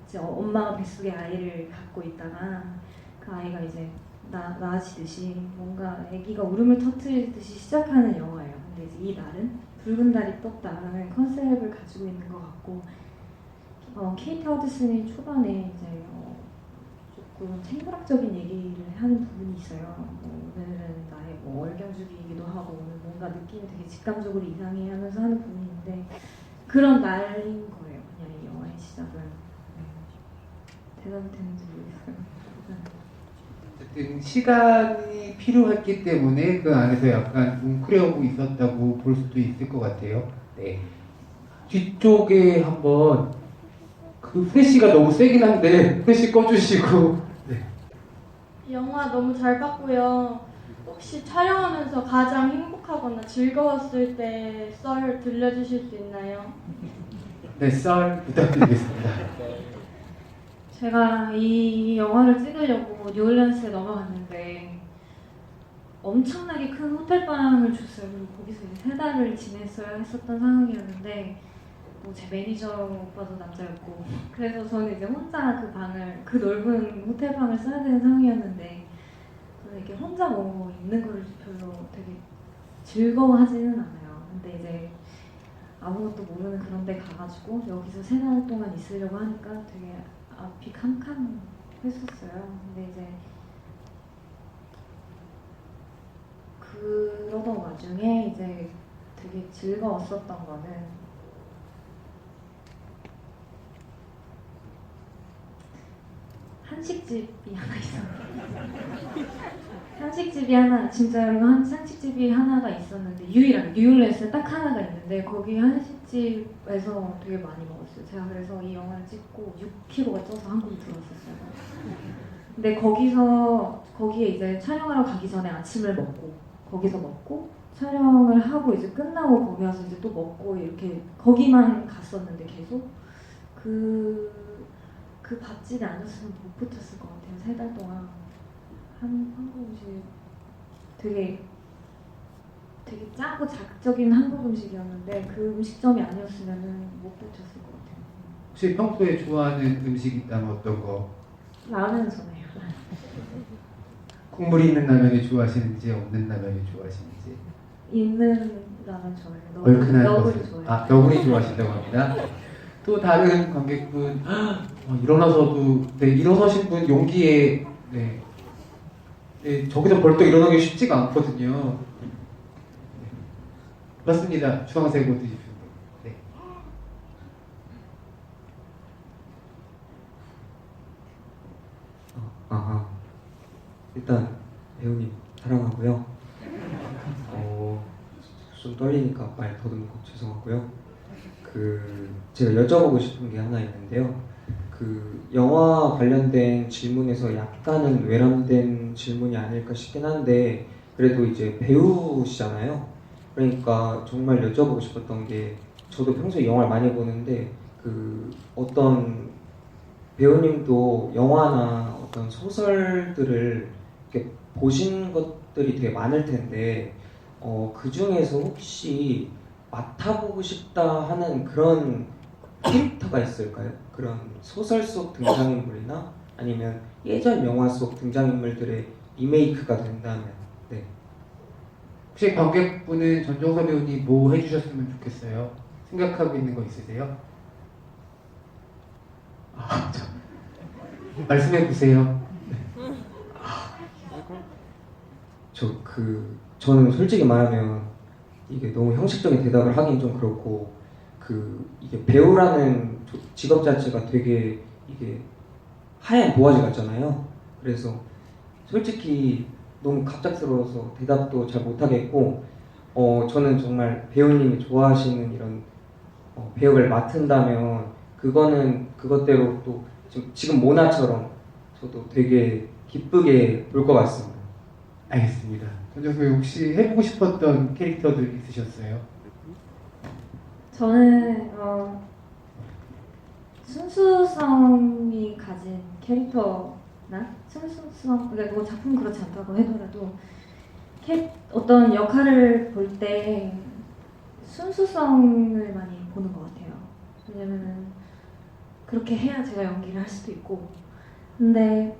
이제 엄마가 뱃속에 아이를 갖고 있다가 그 아이가 이제 나아지듯이 뭔가 아기가 울음을 터뜨리듯이 시작하는 영화예요. 근데 이제 이 날은 붉은 달이 떴다라는 컨셉을 가지고 있는 것 같고 케이트 허드슨이 초반에 이제 조금 생물학적인 얘기를 하는 부분이 있어요. 뭐 오늘은 나의 뭐 월경주기이기도 하고 오늘 뭔가 느낌이 되게 직감적으로 이상해 하면서 하는 부분이 있는데 그런 날인 거예요. 그냥 이 영화의 시작은. 대답이 되는지 모르겠어요. 어쨌든 시간이 필요했기 때문에 그 안에서 약간 웅크려고 있었다고 볼 수도 있을 것 같아요. 네. 뒤쪽에 한번 그 플래시가 너무 세긴 한데 플래시 꺼주시고. 네. 영화 너무 잘 봤고요. 혹시 촬영하면서 가장 행복하거나 즐거웠을 때 썰 들려주실 수 있나요? 네, 썰 부탁드리겠습니다. 제가 이 영화를 찍으려고 뉴올리언스에 넘어갔는데 엄청나게 큰 호텔방을 줬어요. 그리고 거기서 이제 3달을 지냈어야 했었던 상황이었는데 뭐 제 매니저 오빠도 남자였고 그래서 저는 이제 혼자 그 넓은 호텔방을 써야 되는 상황이었는데 저는 이렇게 혼자 뭐 있는 걸 별로 되게 즐거워하지는 않아요. 근데 이제 아무것도 모르는 그런 데 가가지고 여기서 3달 동안 있으려고 하니까 되게 앞이 캄캄했었어요. 근데 이제 그러던 와중에 이제 되게 즐거웠었던 거는 한식집이 하나 있었는데 한식집이 하나가 있었는데 유일한 뉴올리언스에 딱 하나가 있는데 거기 한식집에서 되게 많이 먹었어요. 제가 그래서 이 영화를 찍고 6kg가 쪄서 한국에 들어왔었어요. 근데 거기에 이제 촬영하러 가기 전에 아침을 먹고 거기서 먹고 촬영을 하고 이제 끝나고 거기 와서 이제 또 먹고 이렇게 거기만 갔었는데 계속 그 밥집이 아니었으면 못 버텼을 것 같아요. 3달 동안 한국 음식 되게 짜고 자극적인 한국 음식이었는데 그 음식점이 아니었으면 못 버텼을 것 같아요. 혹시 평소에 좋아하는 음식 있다면 어떤 거? 라면 좋아해요. 국물 있는 라면이 좋아하시는지 없는 라면이 좋아하시는지? 있는 라면 좋아해요. 얼큰한 너구리 것을. 좋아해요. 아, 너구리 좋아하신다고 합니다. 또 다른 관객분 일어나서도 네, 일어서신 분 용기에 네, 저기서 벌떡 일어나기 쉽지가 않거든요. 네. 맞습니다. 주황색 옷 입으신 분. 네. 일단 배우님 사랑하고요. 좀 떨리니까 말 더듬고 죄송하고요. 제가 여쭤보고 싶은 게 하나 있는데요. 영화 관련된 질문에서 약간은 외람된 질문이 아닐까 싶긴 한데 그래도 이제 배우시잖아요. 그러니까 정말 여쭤보고 싶었던 게 저도 평소에 영화를 많이 보는데 어떤 배우님도 영화나 어떤 소설들을 이렇게 보신 것들이 되게 많을 텐데 그 중에서 혹시 맡아보고 싶다 하는 그런 캐릭터가 있을까요? 그런 소설 속 등장인물이나 아니면 예전 영화 속 등장인물들의 리메이크가 된다면 네. 혹시 관객분은 전종서 배우님 뭐 해주셨으면 좋겠어요? 생각하고 있는 거 있으세요? 말씀해 보세요. 저는 솔직히 말하면 이게 너무 형식적인 대답을 하긴 좀 그렇고 이게 배우라는 직업 자체가 되게 이게 하얀 도화지 같잖아요. 그래서 솔직히 너무 갑작스러워서 대답도 잘 못하겠고 저는 정말 배우님이 좋아하시는 이런 배역을 맡은다면 그거는 그것대로 또 지금 모나처럼 저도 되게 기쁘게 볼 것 같습니다. 알겠습니다. 전종서 배우 혹시 해보고 싶었던 캐릭터들 있으셨어요? 저는 순수성이 가진 캐릭터나 순수성, 그러니까 뭐 작품 그렇지 않다고 하더라도 어떤 역할을 볼 때 순수성을 많이 보는 것 같아요. 왜냐면은 그렇게 해야 제가 연기를 할 수도 있고. 근데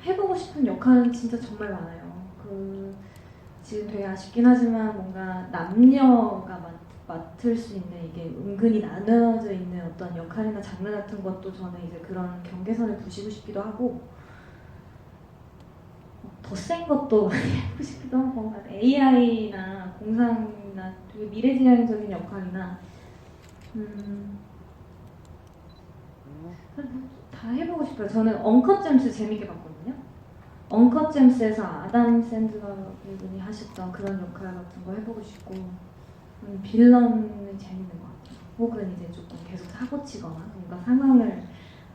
해보고 싶은 역할은 진짜 정말 많아요. 지금 되게 아쉽긴 하지만 뭔가 남녀가 맡을 수 있는 이게 은근히 나눠져 있는 어떤 역할이나 장르 같은 것도 저는 이제 그런 경계선을 부시고 싶기도 하고 더 센 것도 많이 해보고 싶기도 하고 뭔가 AI나 공상이나 되게 미래지향적인 역할이나 다 해보고 싶어요. 저는 언컷 잼스 재밌게 봤거든요. 언컷 잼스에서 아담 샌드러 분이 하셨던 그런 역할 같은 거 해보고 싶고 빌런은 재밌는 것 같아요. 혹은 이제 조금 계속 사고 치거나 뭔가 상황을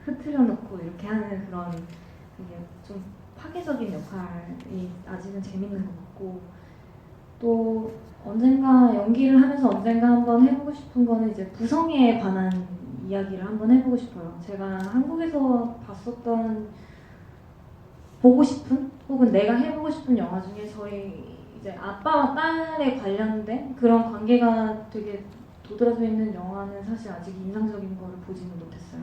흐트려 놓고 이렇게 하는 그런 되게 좀 파괴적인 역할이 아직은 재밌는 것 같고 또 언젠가 연기를 하면서 언젠가 한번 해보고 싶은 거는 이제 부성애에 관한 이야기를 한번 해보고 싶어요. 제가 한국에서 보고 싶은 혹은 내가 해보고 싶은 영화 중에 저희 이제 아빠와 딸에 관련된 그런 관계가 되게 도드라져 있는 영화는 사실 아직 인상적인 거를 보지는 못했어요.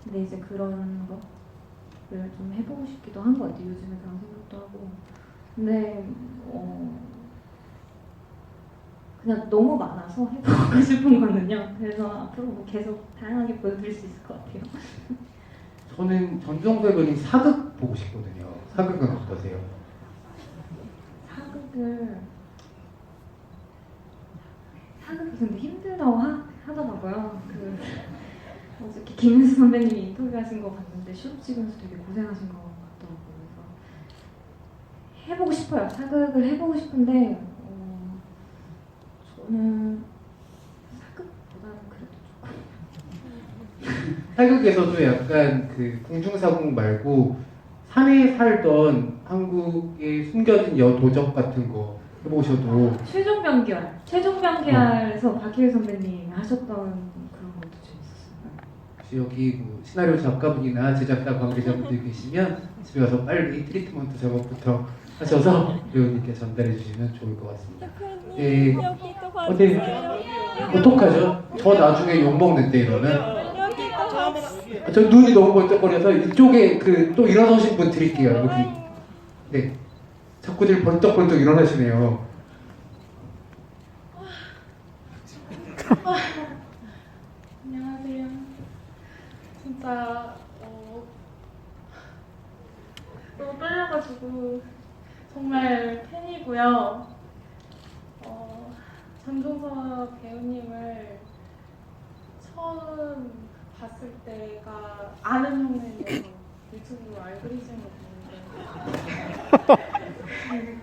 근데 이제 그런 거를 좀 해보고 싶기도 한 것 같아요. 요즘에 그런 생각도 하고. 근데 그냥 너무 많아서 해보고 싶은 거는요. 그래서 앞으로 뭐 계속 다양하게 보여드릴 수 있을 것 같아요. 저는 전종서 배우님 사극 보고 싶거든요. 사극은 어떠세요? 사극이 근데 힘들다고 하더라고요. 어저께 김은수 선배님이 인터뷰하신 거 봤는데 시험 찍으면서 되게 고생하신 것 같더라고요. 그래서 해보고 싶어요. 사극을 해보고 싶은데 저는 사극보다는 그래도 조금 사극에서도 약간 궁중사극 말고 산에 살던 한국의 숨겨진 여도적 같은 거 해보셔도 최종병결에서 박희일 선배님 하셨던 그런 것도 재밌었어요. 혹시 여기 뭐 시나리오 작가분이나 제작사 관계자분들 계시면 집에 가서 빨리 트리트먼트 작업부터 하셔서 배우님께 전달해 주시면 좋을 것 같습니다. 네. 어떡하죠? 저 나중에 욕먹는데 이러면 저 눈이 너무 번쩍거려서 이쪽에 또 일어서신 분 드릴게요. 여기. 네. 자꾸들 번쩍번쩍 일어나시네요. 안녕하세요. 진짜 너무 떨려가지고 정말 팬이고요. 전종서 배우님을 처음 봤을 때가 아는 형네에서 유튜브 알고리즘을 보는데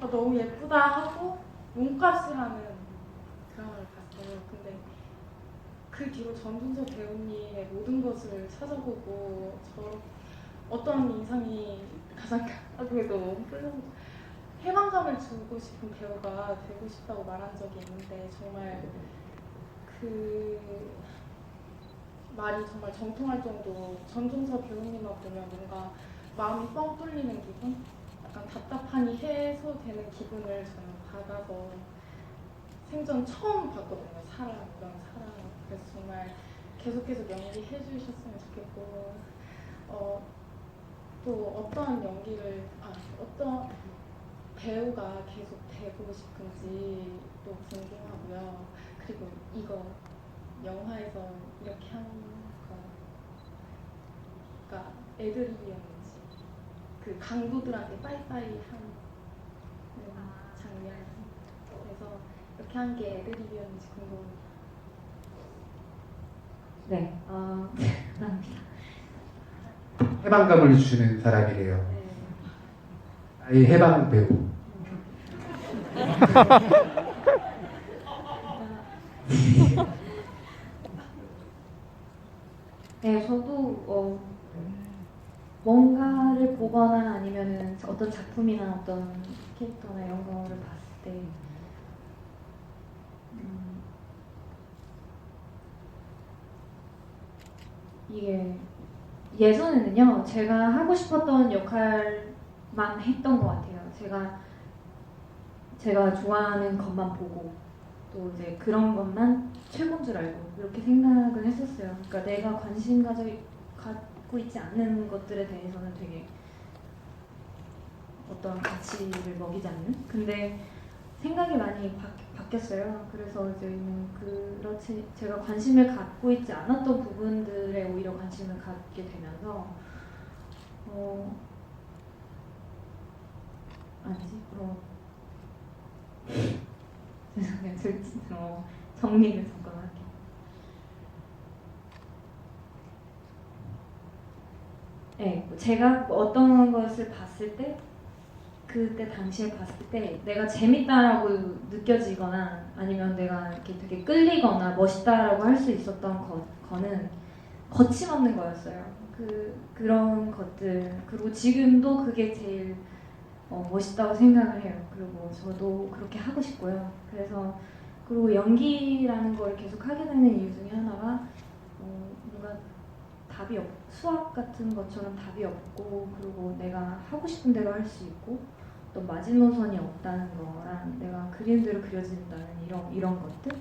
너무 예쁘다 하고 몸값이라는 드라마를 봤어요. 근데 그 뒤로 전종서 배우님의 모든 것을 찾아보고 어떤 인상이 가장 너무 해방감을 주고 싶은 배우가 되고 싶다고 말한 적이 있는데 정말 그 말이 정말 정통할 정도로 전종서 배우님만 보면 뭔가 마음이 뻥 뚫리는 기분? 약간 답답함이 해소되는 기분을 저는 받아서 생전 처음 봤거든요. 이런 사랑. 그래서 정말 계속 연기해 주셨으면 좋겠고 또 어떤 배우가 계속 되고 싶은지 또 궁금하고요. 그리고 이거 영화에서 이렇게 한 거가 애드립이었는지 그 강도들한테 빠이빠이 하는 장면 그래서 이렇게 한 게 애드립이었는지 궁금해요. 네, 감사합니다. 해방감을 주는 사람이래요. 아예 해방 배우. 네, 저도 뭔가를 보거나 아니면은 어떤 작품이나 어떤 캐릭터나 이런 거를 봤을 때 이게 예전에는요 제가 하고 싶었던 역할만 했던 것 같아요. 제가 좋아하는 것만 보고 또 이제 그런 것만 최고인 줄 알고 이렇게 생각을 했었어요. 그러니까 내가 관심 갖고 있지 않는 것들에 대해서는 되게 어떤 가치를 먹이지 않는. 근데 생각이 많이 바뀌었어요. 그래서 이제는 그렇지 제가 관심을 갖고 있지 않았던 부분들에 오히려 관심을 갖게 되면서 죄송해요. 정리를 잠깐 할게요. 네, 제가 어떤 것을 봤을 때 그때 당시에 봤을 때 내가 재밌다라고 느껴지거나 아니면 내가 이렇게 되게 끌리거나 멋있다라고 할 수 있었던 거는 거침없는 거였어요. 그런 것들 그리고 지금도 그게 제일 멋있다고 생각을 해요. 그리고 저도 그렇게 하고 싶고요. 그래서 그리고 연기라는 걸 계속 하게 되는 이유 중에 하나가 뭔가 수학 같은 것처럼 답이 없고 그리고 내가 하고 싶은 대로 할 수 있고 또 마지노선이 없다는 거랑 내가 그림대로 그려진다는 이런 것들.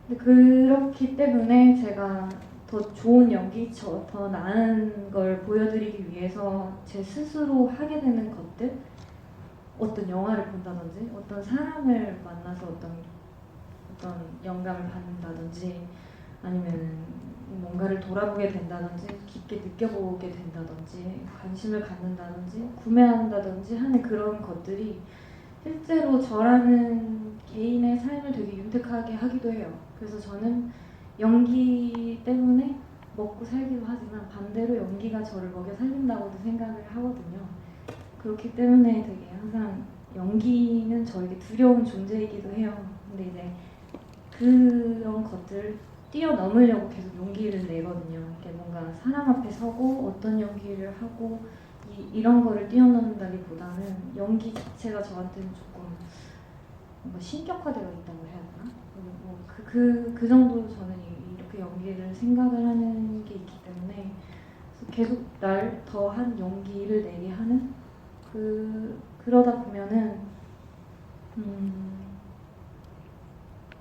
근데 그렇기 때문에 제가 더 좋은 연기, 더 나은 걸 보여드리기 위해서 제 스스로 하게 되는 것들, 어떤 영화를 본다든지, 어떤 사람을 만나서 어떤 영감을 받는다든지, 아니면 뭔가를 돌아보게 된다든지, 깊게 느껴보게 된다든지, 관심을 갖는다든지, 구매한다든지 하는 그런 것들이 실제로 저라는 개인의 삶을 되게 윤택하게 하기도 해요. 그래서 저는 연기 때문에 먹고 살기도 하지만 반대로 연기가 저를 먹여 살린다고도 생각을 하거든요. 그렇기 때문에 되게 항상 연기는 저에게 두려운 존재이기도 해요. 근데 이제 그런 것들을 뛰어넘으려고 계속 용기를 내거든요. 이렇게 뭔가 사람 앞에 서고 어떤 연기를 하고 이런 거를 뛰어넘는다기보다는 연기 자체가 저한테는 조금 뭔가 신격화되어 있다고 해야 되나? 그 정도로 저는 이렇게 연기를 생각을 하는 게 있기 때문에 계속 날 더한 용기를 내게 하는 그러다 보면은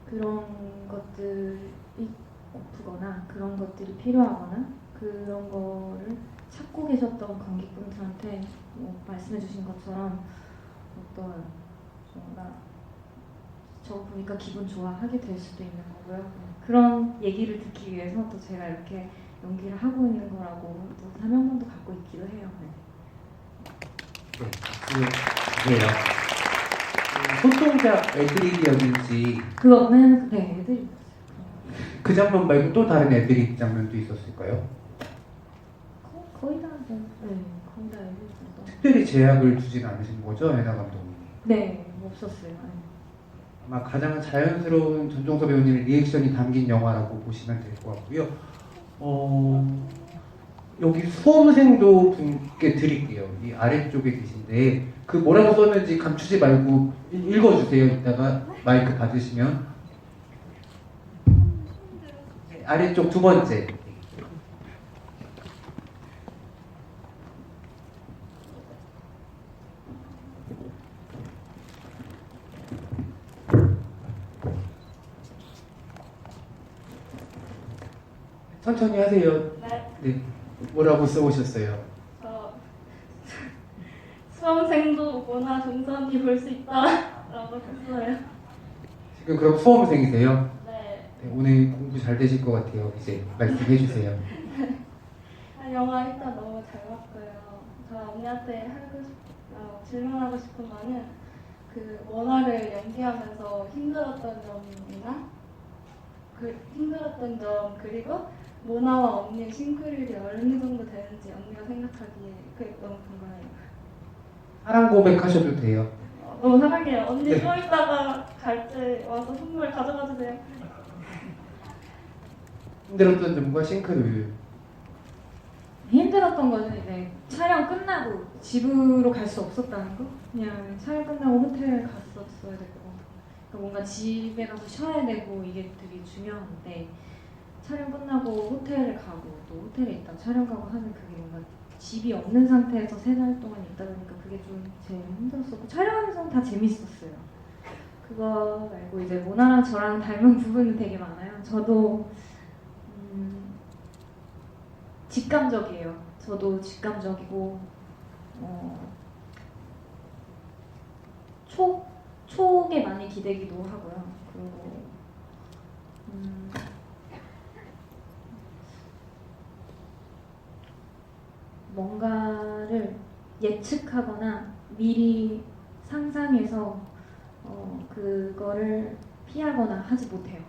그런 것들이 고프거나 그런 것들이 필요하거나 그런 거를 찾고 계셨던 관객분들한테 말씀해주신 것처럼 어떤 뭔가 저 보니까 기분 좋아하게 될 수도 있는 거고요. 그런 얘기를 듣기 위해서 또 제가 이렇게 연기를 하고 있는 거라고 또 사명감도 갖고 있기도 해요. 그래요. 손동작 애드립이었는지 그거는 네 애드립. 그 장면 말고 또 다른 애드립 장면도 있었을까요? 거의 다 거의 다 애드립. 특별히 제약을 두진 않으신 거죠, 애나 감독님이? 네, 없었어요. 네. 아마 가장 자연스러운 전종서 배우님의 리액션이 담긴 영화라고 보시면 될 것 같고요. 여기 수험생도 분께 드릴게요. 이 아래쪽에 계신데 그 뭐라고 썼는지 감추지 말고 읽어주세요. 이따가 마이크 받으시면. 아래쪽 두 번째. 천천히 하세요. 네. 뭐라고 써오셨어요? 언니 볼 수 있다라고 했어요. 지금 그럼 수험생이세요? 네. 네, 오늘 공부 잘 되실 것 같아요. 이제 말씀해 주세요. 영화 일단 너무 잘 봤고요. 저 언니한테 질문하고 싶은 거는 그 원화를 연기하면서 힘들었던 점이나 힘들었던 점 그리고 모나와 언니의 싱크율이 어느 정도 되는지 언니가 생각하기에 그게 너무 궁금해요. 사랑 고백하셔도 돼요. 너무 사랑해요. 언니 네. 좀 이따가 갈 때 와서 선물 가져가 주세요. 힘들었던 점과 싱크로율. 힘들었던 거는 이제 촬영 끝나고 집으로 갈 수 없었다는 거. 그냥 촬영 끝나고 호텔 갔었어야 되고, 그러니까 뭔가 집에 가서 쉬어야 되고 이게 되게 중요한데 촬영 끝나고 호텔을 가고 또 호텔에 있다 촬영 가고 하는 그게 뭔가 집이 없는 상태에서 3달 동안 있다 보니까 그게 좀 제일 힘들었었고 촬영하면서는 다 재밌었어요. 그거 말고 이제 모나랑 저랑 닮은 부분은 되게 많아요. 저도 직감적이에요. 저도 직감적이고 촉에 많이 기대기도 하고요. 그리고 뭔가를 예측하거나 미리 상상해서 그거를 피하거나 하지 못해요.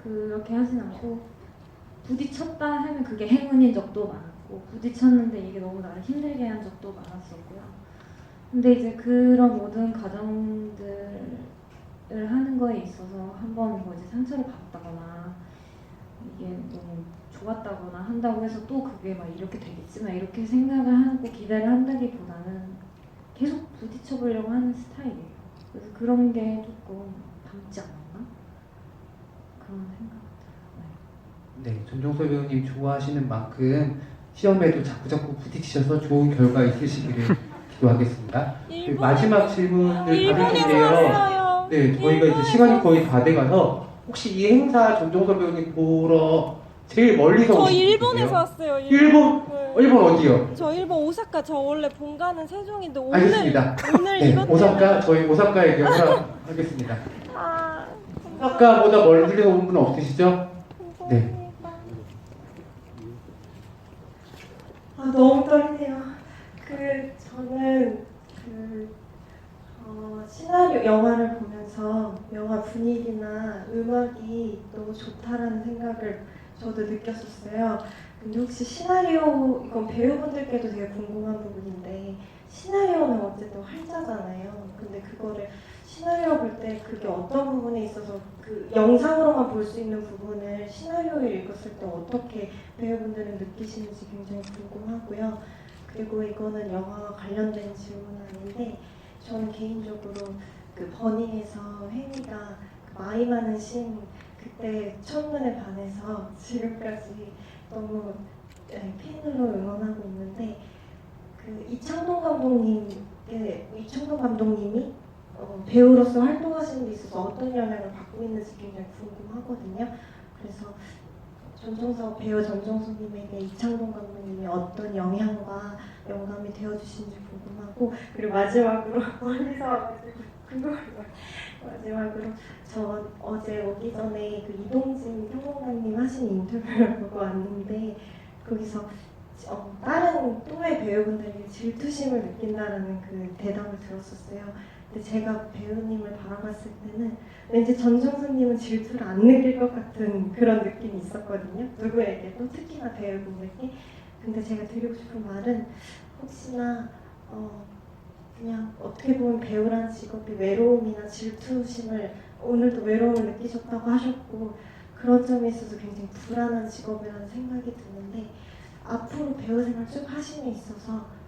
그렇게 하진 않고 부딪혔다 하면 그게 행운인 적도 많았고 부딪혔는데 이게 너무 나를 힘들게 한 적도 많았었고요. 근데 이제 그런 모든 과정들을 하는 거에 있어서 한번 뭐 이제 상처를 받았다거나 이게 너무 좋았다거나 한다고 해서 또 그게 막 이렇게 되겠지만 이렇게 생각을 하고 기대를 한다기보다는 계속 부딪혀보려고 하는 스타일이에요. 그래서 그런 게 조금 닮지 않았나? 그런 생각. 네, 전종서 배우님 좋아하시는 만큼 시험에도 자꾸 부딪히셔서 좋은 결과 있으시기를 기도하겠습니다. 그 마지막 질문을 받을 텐데요. 네, 저희가 이제 시간이 거의 다 돼가서 혹시 이 행사 전종서 배우님 보러 제일 멀리서 저 오신 일본에서 분이세요? 왔어요. 일본? 네. 일본 어디요? 저 일본 오사카. 저 원래 본가는 세종인데 오늘 알겠습니다. 오늘 네, 이것 오사카 저희 오사카에게 허락하겠습니다. 아, 오사카보다 멀리 온 분 없으시죠? 네. 아, 너무 떨리네요. 저는 시나리오 영화를 보면서 영화 분위기나 음악이 너무 좋다라는 생각을 저도 느꼈었어요. 근데 혹시 시나리오, 이건 배우분들께도 되게 궁금한 부분인데 시나리오는 어쨌든 활자잖아요. 근데 그거를 시나리오 볼 때 그게 어떤 부분에 있어서 그 영상으로만 볼 수 있는 부분을 시나리오를 읽었을 때 어떻게 배우분들은 느끼시는지 굉장히 궁금하고요. 그리고 이거는 영화와 관련된 질문은 아닌데 저는 개인적으로 그 버닝에서 혜미가 그 마임하는 씬 그때 첫눈에 반해서 지금까지 너무 팬으로 응원하고 있는데 그 이창동 감독님이 배우로서 활동하시는 데 있어서 어떤 영향을 받고 있는지 굉장히 궁금하거든요. 그래서 배우 전종석님에게 이창동 감독님이 어떤 영향과 영감이 되어주신지 궁금하고, 그리고 마지막으로 멀리서 와가지고 궁금한 거 마지막으로 저 어제 오기 전에 그 이동진 평론가님 하신 인터뷰를 보고 왔는데 거기서 다른 또래 배우분들에게 질투심을 느낀다라는 그 대답을 들었었어요. 근데 제가 배우님을 바라봤을 때는 왠지 전종수님은 질투를 안 느낄 것 같은 그런 느낌이 있었거든요. 누구에게도, 특히나 배우분에게. 근데 제가 드리고 싶은 말은 혹시나 그냥 어떻게 보면 배우란 직업이 외로움이나 질투심을, 오늘도 외로움을 느끼셨다고 하셨고 그런 점에 있어서 굉장히 불안한 직업이라는 생각이 드는데 앞으로 배우 생활 쭉 하심에 있어서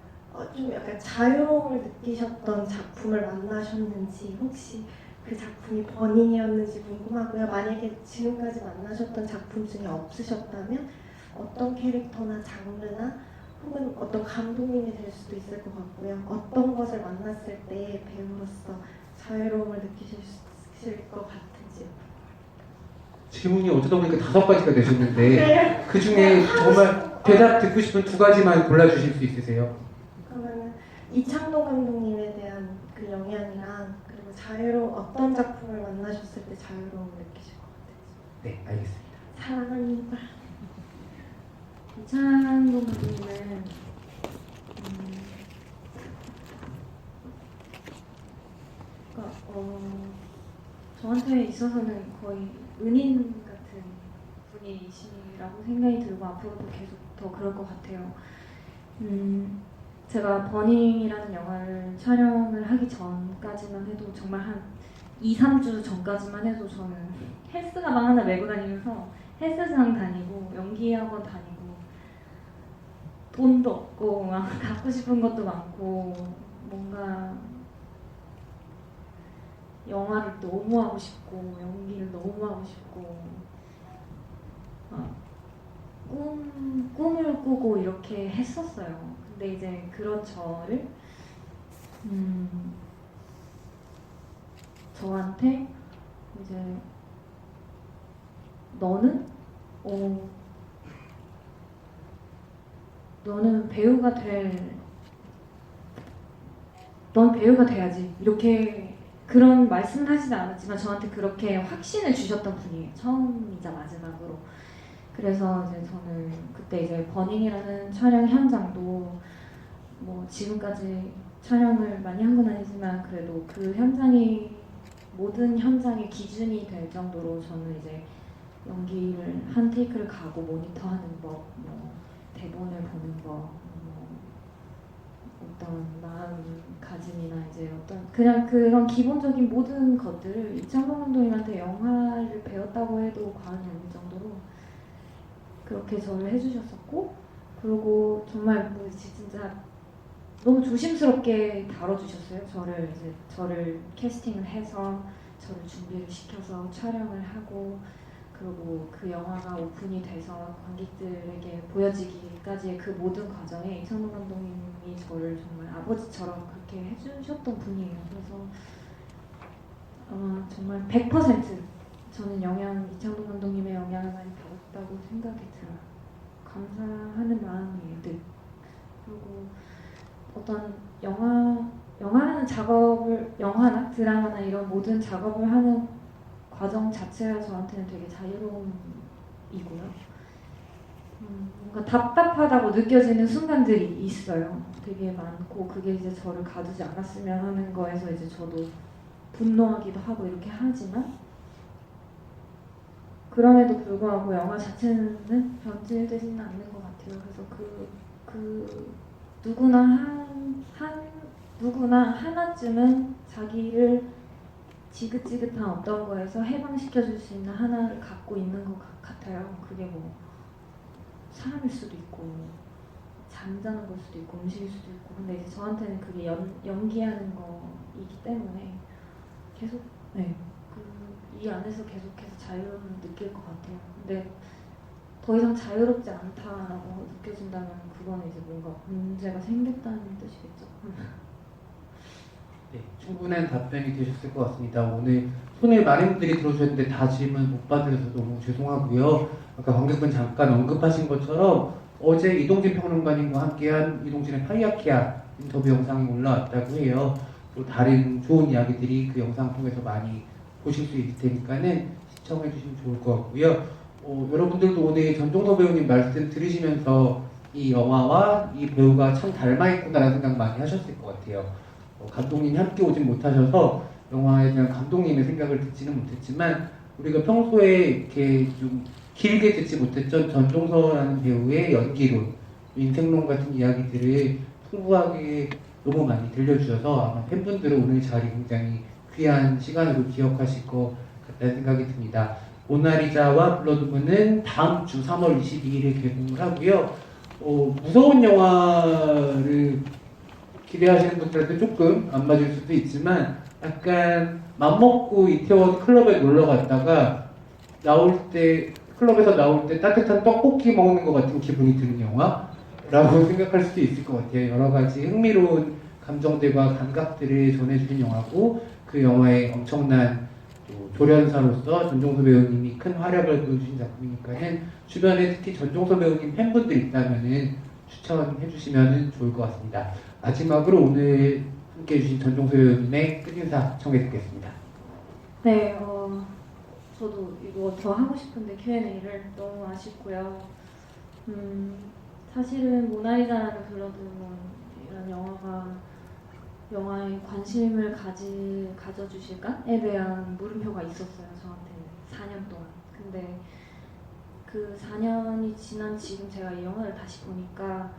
좀 약간 자유로움을 느끼셨던 작품을 만나셨는지, 혹시 그 작품이 버닝이었는지 궁금하고요. 만약에 지금까지 만나셨던 작품 중에 없으셨다면 어떤 캐릭터나 장르나 혹은 어떤 감독님이 될 수도 있을 것 같고요. 어떤 것을 만났을 때 배우로서 자유로움을 느끼실 것 같은지요. 질문이 어쩌다 보니까 5가지가 되셨는데 네. 그 중에 정말 대답 듣고 싶은 2가지만 골라주실 수 있으세요? 그러면은 이창동 감독님에 대한 그 그 영향이랑 그리고 어떤 작품을 만나셨을 때 자유로움을 느끼실 것 같아요. 네, 알겠습니다. 사랑합니다. 이창동 감독님은 그러니까 저한테 있어서는 거의 은인 같은 분이시라고 생각이 들고 앞으로도 계속 더 그럴 것 같아요. 제가 버닝이라는 영화를 촬영을 하기 전까지만 해도 정말 한 2, 3주 전까지만 해도 저는 헬스 가방 하나 메고 다니면서 헬스장 다니고 연기학원 다니고 돈도 없고 막 갖고 싶은 것도 많고 뭔가 영화를 너무 하고 싶고 연기를 너무 하고 싶고 꿈을 꾸고 이렇게 했었어요. 근데 이제 그런 저를 저한테 이제 너는 넌 배우가 돼야지 이렇게 그런 말씀은 하지는 않았지만 저한테 그렇게 확신을 주셨던 분이에요. 처음이자 마지막으로. 그래서 이제 저는 그때 이제 버닝이라는 촬영 현장도 뭐 지금까지 촬영을 많이 한 건 아니지만 그래도 그 현장이 모든 현장의 기준이 될 정도로 저는 이제 연기를 한 테이크를 가고 모니터하는 법, 뭐 대본을 보는 법, 뭐 어떤 마음가짐이나 이제 어떤 그냥 그런 기본적인 모든 것들을 이창동 감독님한테 영화를 배웠다고 해도 과언이 아닐 정도로 그렇게 저를 해주셨었고, 그리고 정말 뭐지 진짜 너무 조심스럽게 다뤄주셨어요. 저를 캐스팅을 해서 저를 준비를 시켜서 촬영을 하고, 그리고 그 영화가 오픈이 돼서 관객들에게 보여지기까지의 그 모든 과정에 이창동 감독님이 저를 정말 아버지처럼 그렇게 해주셨던 분이에요. 그래서 아마 정말 100% 저는 이창동 감독님의 영향을 많이 받았다고 생각이 들어요. 감사하는 마음이에요, 늘. 그리고 어떤 영화라는 작업을, 영화나 드라마나 이런 모든 작업을 하는 과정 자체가 저한테는 되게 자유로움이고요. 뭔가 답답하다고 느껴지는 순간들이 있어요. 되게 많고, 그게 이제 저를 가두지 않았으면 하는 거에서 이제 저도 분노하기도 하고 이렇게 하지만, 그럼에도 불구하고 영화 자체는 변질되지는 않는 것 같아요. 그래서 누구나 하나쯤은 자기를 지긋지긋한 어떤 거에서 해방시켜줄 수 있는 하나를 갖고 있는 것 같아요. 그게 뭐 사람일 수도 있고 잠자는 걸 수도 있고 음식일 수도 있고, 근데 이제 저한테는 그게 연기하는 거이기 때문에 계속 이 안에서 계속해서 자유로움을 느낄 것 같아요. 근데 더 이상 자유롭지 않다라고 느껴진다면 그건 이제 뭔가 문제가 생겼다는 뜻이겠죠. 네, 충분한 답변이 되셨을 것 같습니다. 오늘 손을 많은 분들이 들어주셨는데 다 질문 못 받으셔서 너무 죄송하고요. 아까 관객분 잠깐 언급하신 것처럼 어제 이동진 평론가님과 함께한 이동진의 파이아키아 인터뷰 영상이 올라왔다고 해요. 또 다른 좋은 이야기들이 그 영상 통해서 많이 보실 수 있을 테니까는 시청해 주시면 좋을 것 같고요. 여러분들도 오늘 전종서 배우님 말씀 들으시면서 이 영화와 이 배우가 참 닮아있구나라는 생각 많이 하셨을 것 같아요. 감독님이 함께 오진 못하셔서 영화에 대한 감독님의 생각을 듣지는 못했지만, 우리가 평소에 이렇게 좀 길게 듣지 못했던 전종서라는 배우의 연기론, 인생론 같은 이야기들을 풍부하게 너무 많이 들려주셔서 아마 팬분들은 오늘 자리 굉장히 귀한 시간으로 기억하실 것 같다는 생각이 듭니다. 모나리자와 블러드문은 다음 주 3월 22일에 개봉을 하고요. 무서운 영화를 기대하시는 분들한테 조금 안 맞을 수도 있지만, 약간 맘먹고 이태원 클럽에 놀러 갔다가 클럽에서 나올 때 따뜻한 떡볶이 먹는 것 같은 기분이 드는 영화라고 생각할 수도 있을 것 같아요. 여러 가지 흥미로운 감정들과 감각들을 전해주는 영화고, 그 영화의 엄청난 조련사로서 전종서 배우님이 큰 활약을 보여주신 작품이니까는 주변에 특히 전종서 배우님 팬분들 있다면은 추천해 주시면 좋을 것 같습니다. 마지막으로 오늘 함께 해주신 전종서 배우님의 끝인사 청해 듣겠습니다. 네, 저도 이거 더 하고 싶은데 Q&A를 너무 아쉽고요. 사실은 모나리자라는 블러드문이라는 영화에 관심을 가져주실까에 대한 물음표가 있었어요. 저한테 4년 동안. 근데 그 4년이 지난 지금 제가 이 영화를 다시 보니까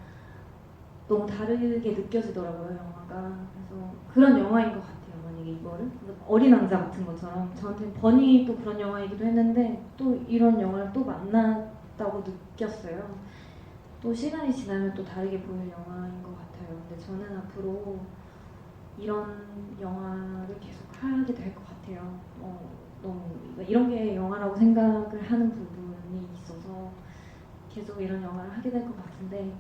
너무 다르게 느껴지더라고요, 영화가. 그래서 그런 영화인 것 같아요. 만약에 이거를 어린 왕자 같은 것처럼 저한테는 버니 또 그런 영화이기도 했는데 또 이런 영화를 또 만났다고 느꼈어요. 또 시간이 지나면 또 다르게 보일 영화인 것 같아요. 근데 저는 앞으로 이런 영화를 계속 하게 될 것 같아요. 너무 이런 게 영화라고 생각을 하는 부분이 있어서 계속 이런 영화를 하게 될 것 같은데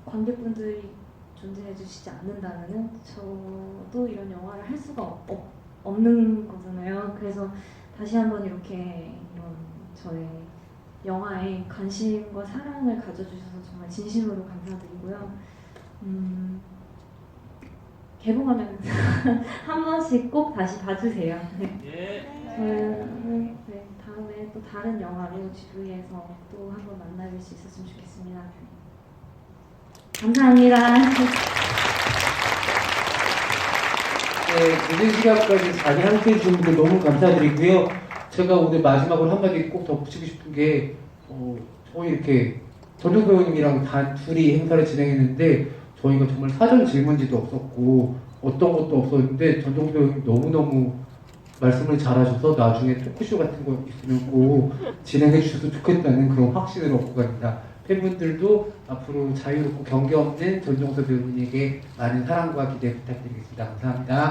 관객분들이 존재해 주시지 않는다면은 저도 이런 영화를 할 수가 없는 거잖아요. 그래서 다시 한번 이렇게 이런 저의 영화에 관심과 사랑을 가져주셔서 정말 진심으로 감사드리고요. 개봉하면 한 번씩 꼭 다시 봐주세요. 네. 저는 다음에 또 다른 영화로 GV에서 또 한 번 만나뵐 수 있었으면 좋겠습니다. 감사합니다. 네, 늦은 시간까지 잘 함께 해주신 분들 너무 감사드리고요. 제가 오늘 마지막으로 한마디 꼭 덧붙이고 싶은 게 저희 이렇게 전종 배우님이랑 둘이 행사를 진행했는데 저희가 정말 사전 질문지도 없었고 어떤 것도 없었는데 전종 배우님 너무너무 말씀을 잘하셔서 나중에 토크쇼 같은 거 있으면 꼭 진행해 주셔도 좋겠다는 그런 확신을 얻고 갑니다. 팬분들도 앞으로 자유롭고 경계 없는 전종서 배우님에게 많은 사랑과 기대 부탁드리겠습니다. 감사합니다.